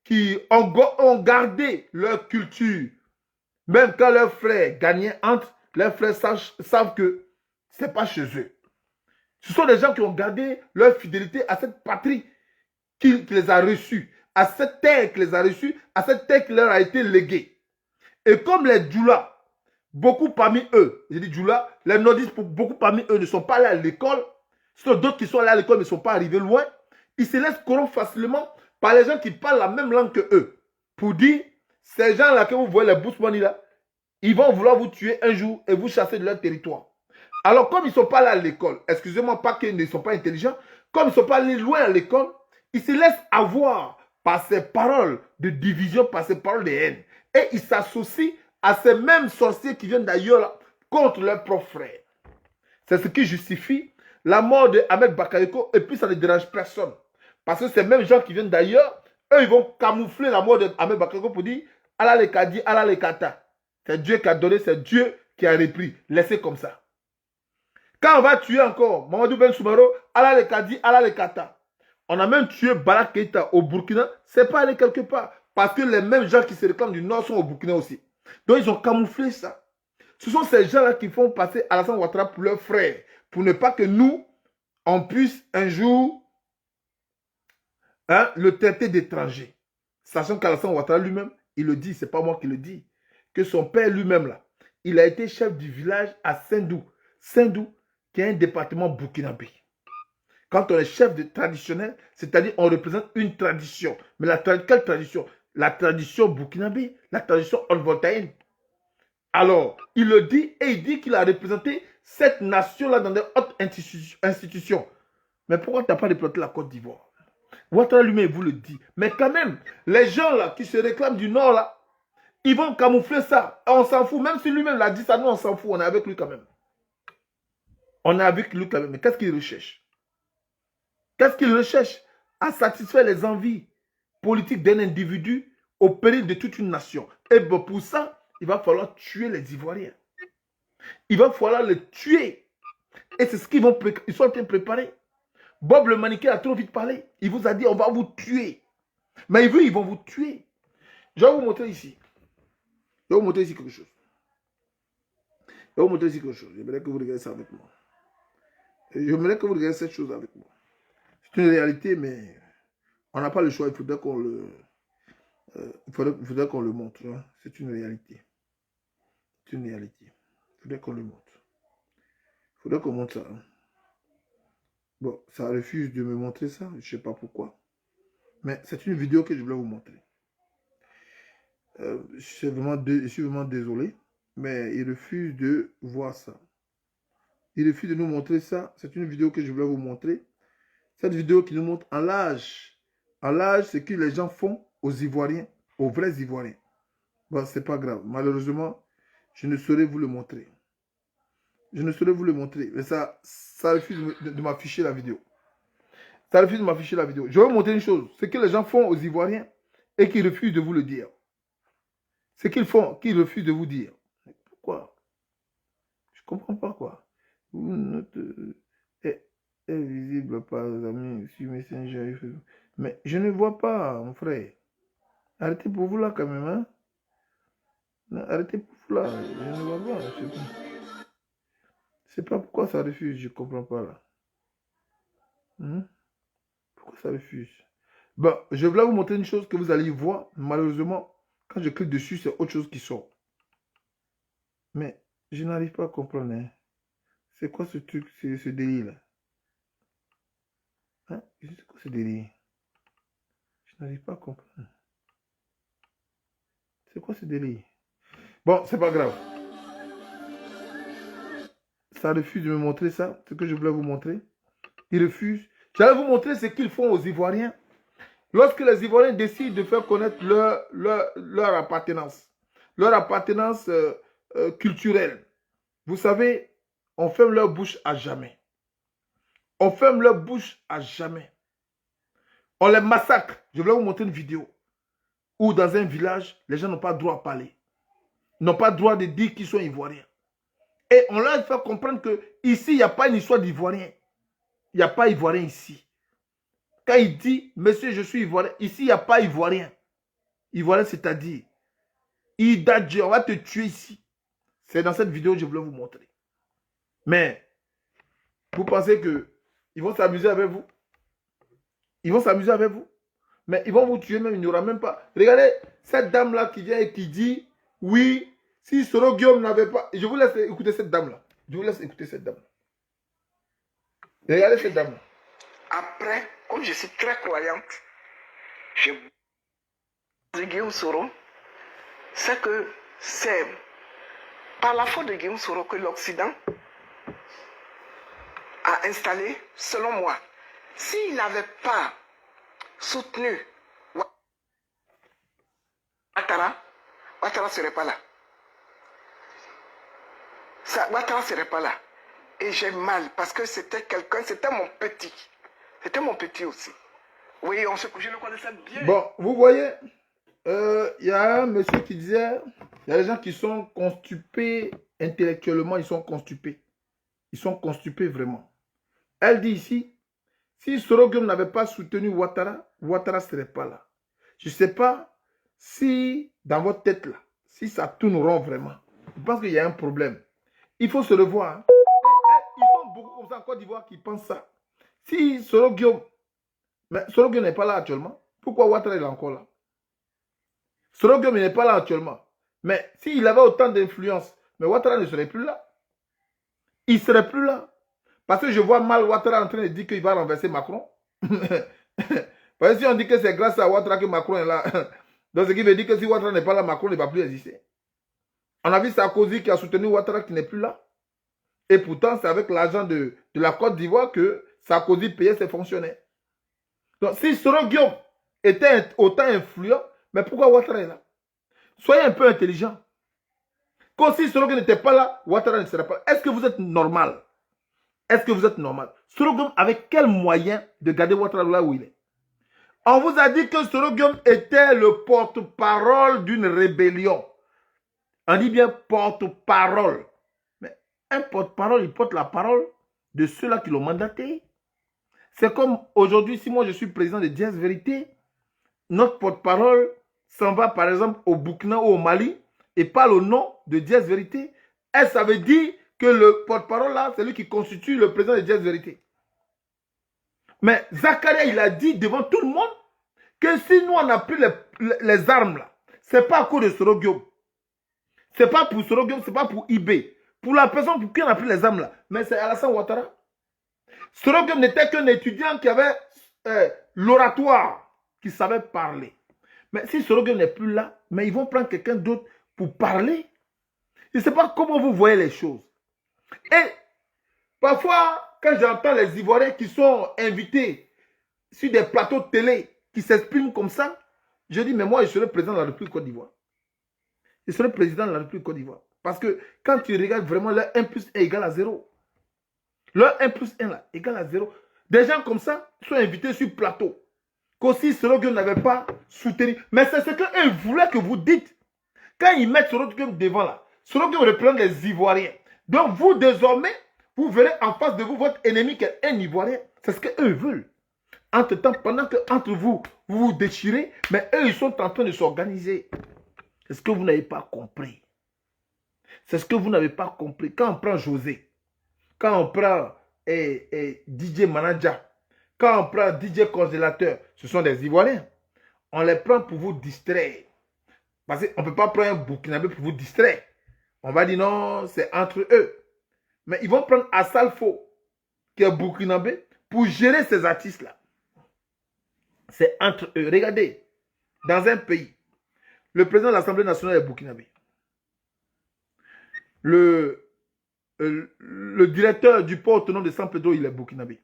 qui ont gardé leur culture. Même quand leurs frères ghanéens entrent, leurs frères savent que ce n'est pas chez eux. Ce sont des gens qui ont gardé leur fidélité à cette patrie qui les a reçus, à cette terre qui les a reçus, à cette terre qui leur a été léguée. Et comme les Djoula, beaucoup parmi eux, j'ai dit Djoula, les nordistes, beaucoup parmi eux ne sont pas allés à l'école, ce sont d'autres qui sont allés à l'école mais ne sont pas arrivés loin, ils se laissent corrompre facilement par les gens qui parlent la même langue que eux. Pour dire, ces gens-là que vous voyez, les Bousmani là, ils vont vouloir vous tuer un jour et vous chasser de leur territoire. Alors comme ils ne sont pas là à l'école, excusez-moi pas qu'ils ne sont pas intelligents, Comme ils ne sont pas allés loin à l'école, ils se laissent avoir par ces paroles de division, par ces paroles de haine. Et ils s'associent à ces mêmes sorciers qui viennent d'ailleurs contre leurs propres frères. C'est ce qui justifie la mort de Ahmed Bakayoko et puis ça ne dérange personne. Parce que ces mêmes gens qui viennent d'ailleurs, eux, ils vont camoufler la mort de Ahmed Bakayoko pour dire Allah le Kadi, Allah le Kata. C'est Dieu qui a donné, c'est Dieu qui a repris. Laissez comme ça. Quand on va tuer encore Mamadou Ben Soumaro, Allah le Kadi, Allah le Kata. On a même tué Balak Keïta au Burkina, c'est pas aller quelque part. Parce que les mêmes gens qui se réclament du Nord sont au Burkina aussi. Donc ils ont camouflé ça. Ce sont ces gens-là qui font passer Alassane Ouattara pour leurs frères. Pour ne pas que nous, on puisse un jour le traiter d'étranger. Sachant qu'Alassane Ouattara lui-même, il le dit, c'est pas moi qui le dis, que son père lui-même là, il a été chef du village à Sendou. Sendou, qui est un département burkinabé. Quand on est chef de traditionnel, c'est-à-dire on représente une tradition. Mais quelle tradition? La tradition burkinabé, la tradition onvoltaïne. Alors, il le dit et il dit qu'il a représenté cette nation-là dans des hautes institutions. Mais pourquoi tu n'as pas représenté la Côte d'Ivoire? Ouattara lui-même vous le dit. Mais quand même, les gens là qui se réclament du Nord là, ils vont camoufler ça. On s'en fout. Même si lui-même l'a dit ça, nous on s'en fout. On est avec lui quand même. On est avec lui quand même. Mais qu'est-ce qu'il recherche? Qu'est-ce qu'il recherche? À satisfaire les envies politiques d'un individu au péril de toute une nation. Et bon, pour ça, il va falloir tuer les Ivoiriens. Il va falloir les tuer. Et c'est ce qu'ils sont en train de préparer. Bob le mannequin a trop vite parlé. Il vous a dit, on va vous tuer. Mais ils vont vous tuer. Je vais vous montrer ici. Je vais vous montrer ici quelque chose. Je vais vous montrer ici quelque chose. J'aimerais que vous regardiez ça avec moi. J'aimerais que vous regardiez cette chose avec moi. C'est une réalité, mais on n'a pas le choix. Il faudrait qu'on le montre. Hein. C'est une réalité. C'est une réalité. Il faudrait qu'on le montre. Il faudrait qu'on montre ça. Hein. Bon, ça refuse de me montrer ça. Je ne sais pas pourquoi. Mais c'est une vidéo que je voulais vous montrer. Je suis vraiment désolé. Mais il refuse de voir ça. Il refuse de nous montrer ça. C'est une vidéo que je voulais vous montrer. Cette vidéo qui nous montre en l'âge. En l'âge, ce que les gens font aux Ivoiriens. Aux vrais Ivoiriens. Bon, c'est pas grave. Malheureusement, je ne saurais vous le montrer. Je ne saurais vous le montrer. Mais ça refuse de m'afficher la vidéo. Ça refuse de m'afficher la vidéo. Je vais vous montrer une chose. Ce que les gens font aux Ivoiriens et qui refusent de vous le dire. Ce qu'ils font, qu'ils refusent de vous dire. Pourquoi? Je ne comprends pas quoi. Notre est visible par les amis sur Messenger. Mais je ne vois pas, mon frère. Arrêtez pour vous là quand même. Hein? Non, arrêtez pour vous là. Je ne vois pas. Je sais pas pourquoi ça refuse. Je ne comprends pas là. Pourquoi ça refuse? Bon, je voulais vous montrer une chose que vous allez voir. Malheureusement, quand je clique dessus, c'est autre chose qui sort. Mais je n'arrive pas à comprendre. Hein. C'est quoi ce truc, ce délire-là? Hein? C'est quoi ce délire? Je n'arrive pas à comprendre. C'est quoi ce délire? Bon, c'est pas grave. Ça refuse de me montrer ça, ce que je voulais vous montrer. Il refuse. J'allais vous montrer ce qu'ils font aux Ivoiriens. Lorsque les Ivoiriens décident de faire connaître leur appartenance culturelle, vous savez, on ferme leur bouche à jamais. On ferme leur bouche à jamais. On les massacre. Je voulais vous montrer une vidéo où dans un village, les gens n'ont pas le droit à parler. Ils n'ont pas le droit de dire qu'ils sont Ivoiriens. Et on leur fait comprendre qu'ici, il n'y a pas une histoire d'Ivoirien. Il n'y a pas Ivoirien ici. Quand il dit, monsieur, je suis Ivoirien, ici, il n'y a pas Ivoirien. Ivoirien, c'est-à-dire, Idadji, on va te tuer ici. C'est dans cette vidéo que je voulais vous montrer. Mais, vous pensez qu'ils vont s'amuser avec vous? Ils vont s'amuser avec vous? Mais ils vont vous tuer même, il n'y aura même pas. Regardez, cette dame-là qui vient et qui dit, oui, si Soro Guillaume n'avait pas... Je vous laisse écouter cette dame-là. Je vous laisse écouter cette dame-là. Regardez cette dame-là. Après, comme je suis très croyante, je de Guillaume Soro, c'est que c'est par la faute de Guillaume Soro que l'Occident a installé, selon moi, S'il n'avait pas soutenu Ouattara, Ouattara ne serait pas là. Ouattara ne serait pas là. Et j'ai mal parce que c'était quelqu'un, c'était mon petit. C'était mon petit aussi. Oui, je le connaissais bien. Bon, vous voyez, y a un monsieur qui disait, il y a des gens qui sont constipés intellectuellement, ils sont constipés. Ils sont constipés vraiment. Elle dit ici, si Sorogum n'avait pas soutenu Ouattara, Ouattara ne serait pas là. Je ne sais pas si dans votre tête là, si ça tourne rond vraiment. Je pense qu'il y a un problème. Il faut se revoir. Hein. Ils sont beaucoup comme ça en Côte d'Ivoire qui pensent ça. Si Sorogum, mais Sorogum n'est pas là actuellement, pourquoi Ouattara est encore là? Sorogum n'est pas là actuellement. Mais s'il avait autant d'influence, mais Ouattara ne serait plus là. Il ne serait plus là. Parce que je vois mal Ouattara en train de dire qu'il va renverser Macron. Parce que si on dit que c'est grâce à Ouattara que Macron est là, donc ce qui veut dire que si Ouattara n'est pas là, Macron ne va plus exister. On a vu Sarkozy qui a soutenu Ouattara qui n'est plus là. Et pourtant, c'est avec l'argent de la Côte d'Ivoire que Sarkozy payait ses fonctionnaires. Donc si Sorogum était autant influent, mais pourquoi Ouattara est là? Soyez un peu intelligent. Comme si Sorogum n'était pas là, Ouattara ne serait pas là. Est-ce que vous êtes normal? Est-ce que vous êtes normal? Sorogum avait quel moyen de garder Ouattara là où il est? On vous a dit que Sorogum était le porte-parole d'une rébellion. On dit bien porte-parole. Mais un porte-parole, il porte la parole de ceux-là qui l'ont mandaté. C'est comme aujourd'hui, si moi je suis président de Diaz Vérité, notre porte-parole s'en va par exemple au Burkina ou au Mali et parle au nom de Diaz Vérité. Et ça veut dire que le porte-parole là, c'est lui qui constitue le président de Diaz Vérité. Mais Zakaria, il a dit devant tout le monde que si nous on a pris les armes là, c'est pas à cause de Sorogum. C'est pas pour Sorogum, c'est pas pour IB. Pour la personne pour qui on a pris les armes là, mais c'est Alassane Ouattara. Sorogum n'était qu'un étudiant qui avait l'oratoire, qui savait parler. Mais si Sorogum n'est plus là, mais ils vont prendre quelqu'un d'autre pour parler. Je ne sais pas comment vous voyez les choses. Et parfois, quand j'entends les Ivoiriens qui sont invités sur des plateaux de télé, qui s'expriment comme ça, je dis, mais moi, je serai président de la République Côte d'Ivoire. Je serai président de la République Côte d'Ivoire. Parce que quand tu regardes vraiment, leur 1 plus 1 égale à 0. Leur 1 plus 1 là, égale à 0. Des gens comme ça sont invités sur plateau. Qu'aussi Sorogum n'avait pas soutenu. Mais c'est ce qu'eux voulaient que vous dites. Quand ils mettent Sorogum devant là, Sorogum représente les Ivoiriens. Donc vous, désormais, vous verrez en face de vous votre ennemi qui est un Ivoirien. C'est ce qu'eux veulent. Entre-temps, pendant que entre vous, vous vous déchirez, mais eux, ils sont en train de s'organiser. C'est ce que vous n'avez pas compris. C'est ce que vous n'avez pas compris. Quand on prend José, quand on prend DJ Manager, quand on prend DJ Congélateur, ce sont des Ivoiriens. On les prend pour vous distraire. Parce qu'on ne peut pas prendre un Burkinabé pour vous distraire. On va dire non, c'est entre eux. Mais ils vont prendre Assalfo, qui est Burkinabé, pour gérer ces artistes-là. C'est entre eux. Regardez, dans un pays, le président de l'Assemblée nationale est burkinabé. Le directeur du port autonome de San Pedro, il est burkinabé.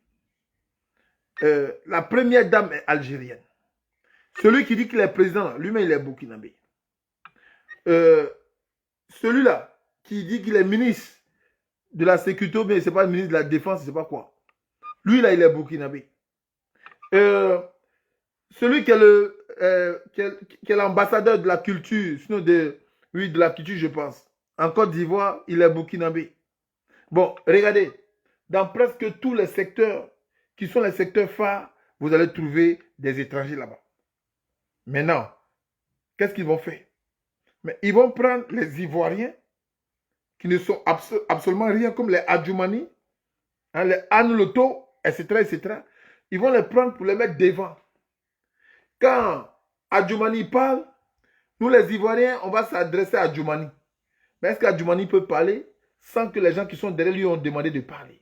La première dame est algérienne. Celui qui dit qu'il est président, lui-même, il est burkinabé. Celui-là, qui dit qu'il est ministre de la sécurité, mais ce n'est pas le ministre de la défense, je ne sais pas quoi. Lui, là, il est burkinabé. Celui qui est l'ambassadeur de la culture, sinon de la culture, je pense. En Côte d'Ivoire, il est burkinabé. Bon, regardez, dans presque tous les secteurs qui sont les secteurs phares, vous allez trouver des étrangers là-bas. Maintenant, qu'est-ce qu'ils vont faire? Mais ils vont prendre les Ivoiriens qui ne sont absolument rien, comme les Adjoumani, hein, les Anuloto, etc., etc. Ils vont les prendre pour les mettre devant. Quand Adjoumani parle, nous les Ivoiriens, on va s'adresser à Adjoumani. Mais est-ce qu'Adjoumani peut parler sans que les gens qui sont derrière lui ont demandé de parler?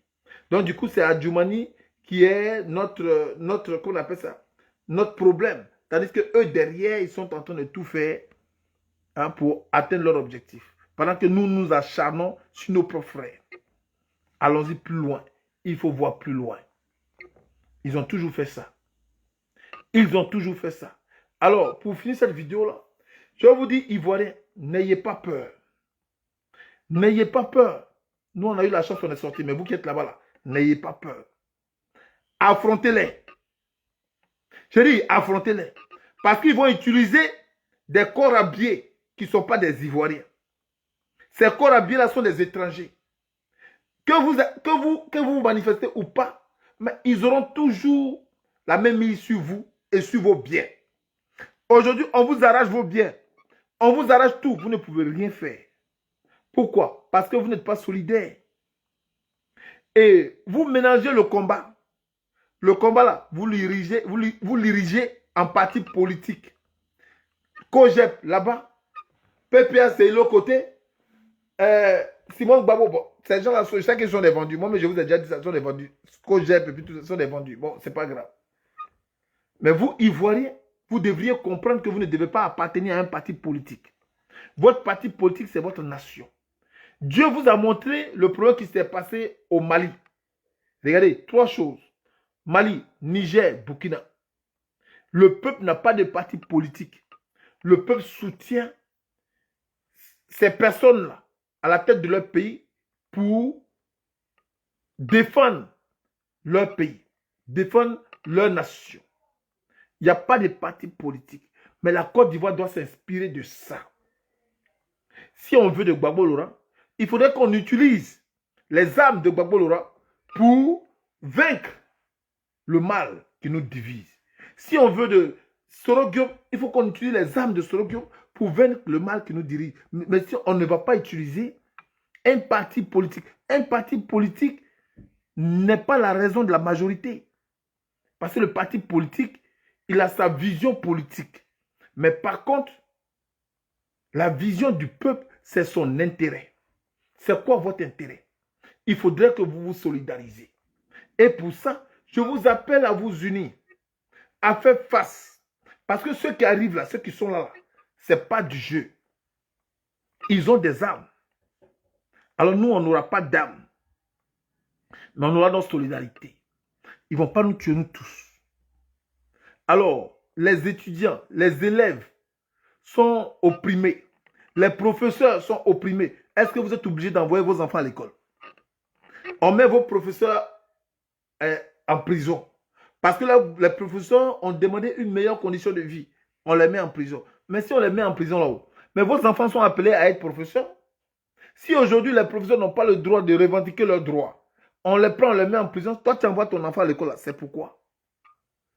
Donc du coup, c'est Adjoumani qui est notre comment on appelle ça? Notre problème. Tandis que eux derrière, ils sont en train de tout faire, hein, pour atteindre leur objectif. Pendant que nous nous acharnons sur nos propres frères. Allons-y plus loin. Il faut voir plus loin. Ils ont toujours fait ça. Ils ont toujours fait ça. Alors, pour finir cette vidéo-là, je vous dis, Ivoiriens, n'ayez pas peur. N'ayez pas peur. Nous, on a eu la chance, on est sorti, mais vous qui êtes là-bas, là, n'ayez pas peur. Affrontez-les. Je dis, affrontez-les. Parce qu'ils vont utiliser des corps habillés qui ne sont pas des Ivoiriens. Ces corps habillés-là sont des étrangers. Que vous manifestez ou pas, mais ils auront toujours la même mise sur vous et sur vos biens. Aujourd'hui, on vous arrache vos biens. On vous arrache tout. Vous ne pouvez rien faire. Pourquoi? Parce que vous n'êtes pas solidaire. Et vous mélangez le combat. Le combat là, vous l'irigez en parti politique. COGEP là-bas, PPA c'est l'autre côté, Simon Gbagbo, bon, ces gens-là, je sais qu'ils sont des vendus. Moi, mais je vous ai déjà dit ça, ils sont des vendus. COGEP et puis tout ça, sont des vendus. Bon, c'est pas grave. Mais vous, Ivoiriens, vous devriez comprendre que vous ne devez pas appartenir à un parti politique. Votre parti politique, c'est votre nation. Dieu vous a montré le problème qui s'est passé au Mali. Regardez, 3 choses. Mali, Niger, Burkina. Le peuple n'a pas de parti politique. Le peuple soutient ces personnes-là à la tête de leur pays pour défendre leur pays, défendre leur nation. Il n'y a pas de parti politique. Mais la Côte d'Ivoire doit s'inspirer de ça. Si on veut de Gbagbo Laurent, il faudrait qu'on utilise les armes de Gbagbo Laurent pour vaincre le mal qui nous divise. Si on veut de Soro Diop, il faut qu'on utilise les armes de Soro Diop pour vaincre le mal qui nous dirige. Mais si on ne va pas utiliser un parti politique n'est pas la raison de la majorité. Parce que le parti politique, il a sa vision politique. Mais par contre, la vision du peuple, c'est son intérêt. C'est quoi votre intérêt? Il faudrait que vous vous solidarisez. Et pour ça, je vous appelle à vous unir, à faire face. Parce que ceux qui arrivent là, ceux qui sont là, ce n'est pas du jeu. Ils ont des armes. Alors nous, on n'aura pas d'armes. Mais on aura notre solidarité. Ils ne vont pas nous tuer, nous tous. Alors, les étudiants, les élèves sont opprimés. Les professeurs sont opprimés. Est-ce que vous êtes obligés d'envoyer vos enfants à l'école? On met vos professeurs en prison. Parce que là, les professeurs ont demandé une meilleure condition de vie. On les met en prison. Mais si on les met en prison là-haut, mais vos enfants sont appelés à être professeurs. Si aujourd'hui les professeurs n'ont pas le droit de revendiquer leurs droits, on les prend, on les met en prison. Toi, tu envoies ton enfant à l'école là. C'est pourquoi?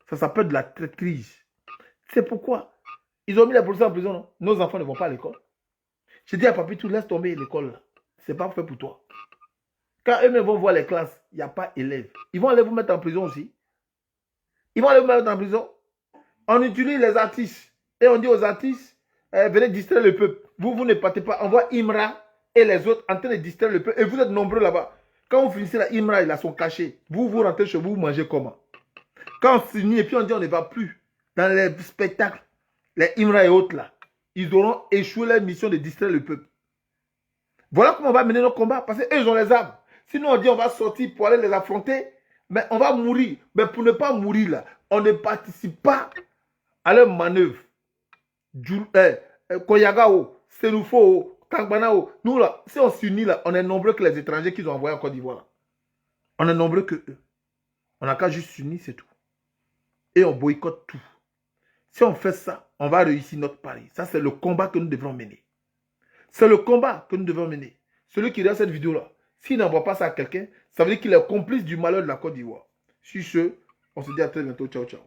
Ça s'appelle de la traîtrise. C'est pourquoi ils ont mis les professeurs en prison. Non? Nos enfants ne vont pas à l'école. Je dis à papi, tu laisses tomber l'école là. Ce n'est pas fait pour toi. Quand eux-mêmes vont voir les classes, il n'y a pas élèves. Ils vont aller vous mettre en prison aussi. Ils vont aller vous mettre en prison. On utilise les artistes. Et on dit aux artistes, venez distraire le peuple. Vous ne partez pas. On voit Imra et les autres en train de distraire le peuple. Et vous êtes nombreux là-bas. Quand vous finissez là, Imra, il a son cachet. Vous rentrez chez vous, vous mangez comment? Quand on finit et puis on dit on ne va plus dans les spectacles, les Imra et autres là, ils auront échoué leur mission de distraire le peuple. Voilà comment on va mener nos combats. Parce qu'eux, ils ont les armes. Sinon, on dit on va sortir pour aller les affronter. Mais on va mourir. Mais pour ne pas mourir là, on ne participe pas à leur manœuvre. Koyagao, Senufo, Kangbanao. Nous là, si on s'unit là, on est nombreux que les étrangers qu'ils ont envoyés en Côte d'Ivoire. On est nombreux que eux. On n'a qu'à juste s'unir, c'est tout. Et on boycotte tout. Si on fait ça, on va réussir notre pari. Ça, c'est le combat que nous devrons mener. C'est le combat que nous devons mener. Celui qui regarde cette vidéo-là, s'il n'envoie pas ça à quelqu'un, ça veut dire qu'il est complice du malheur de la Côte d'Ivoire. Sur ce, on se dit à très bientôt. Ciao, ciao.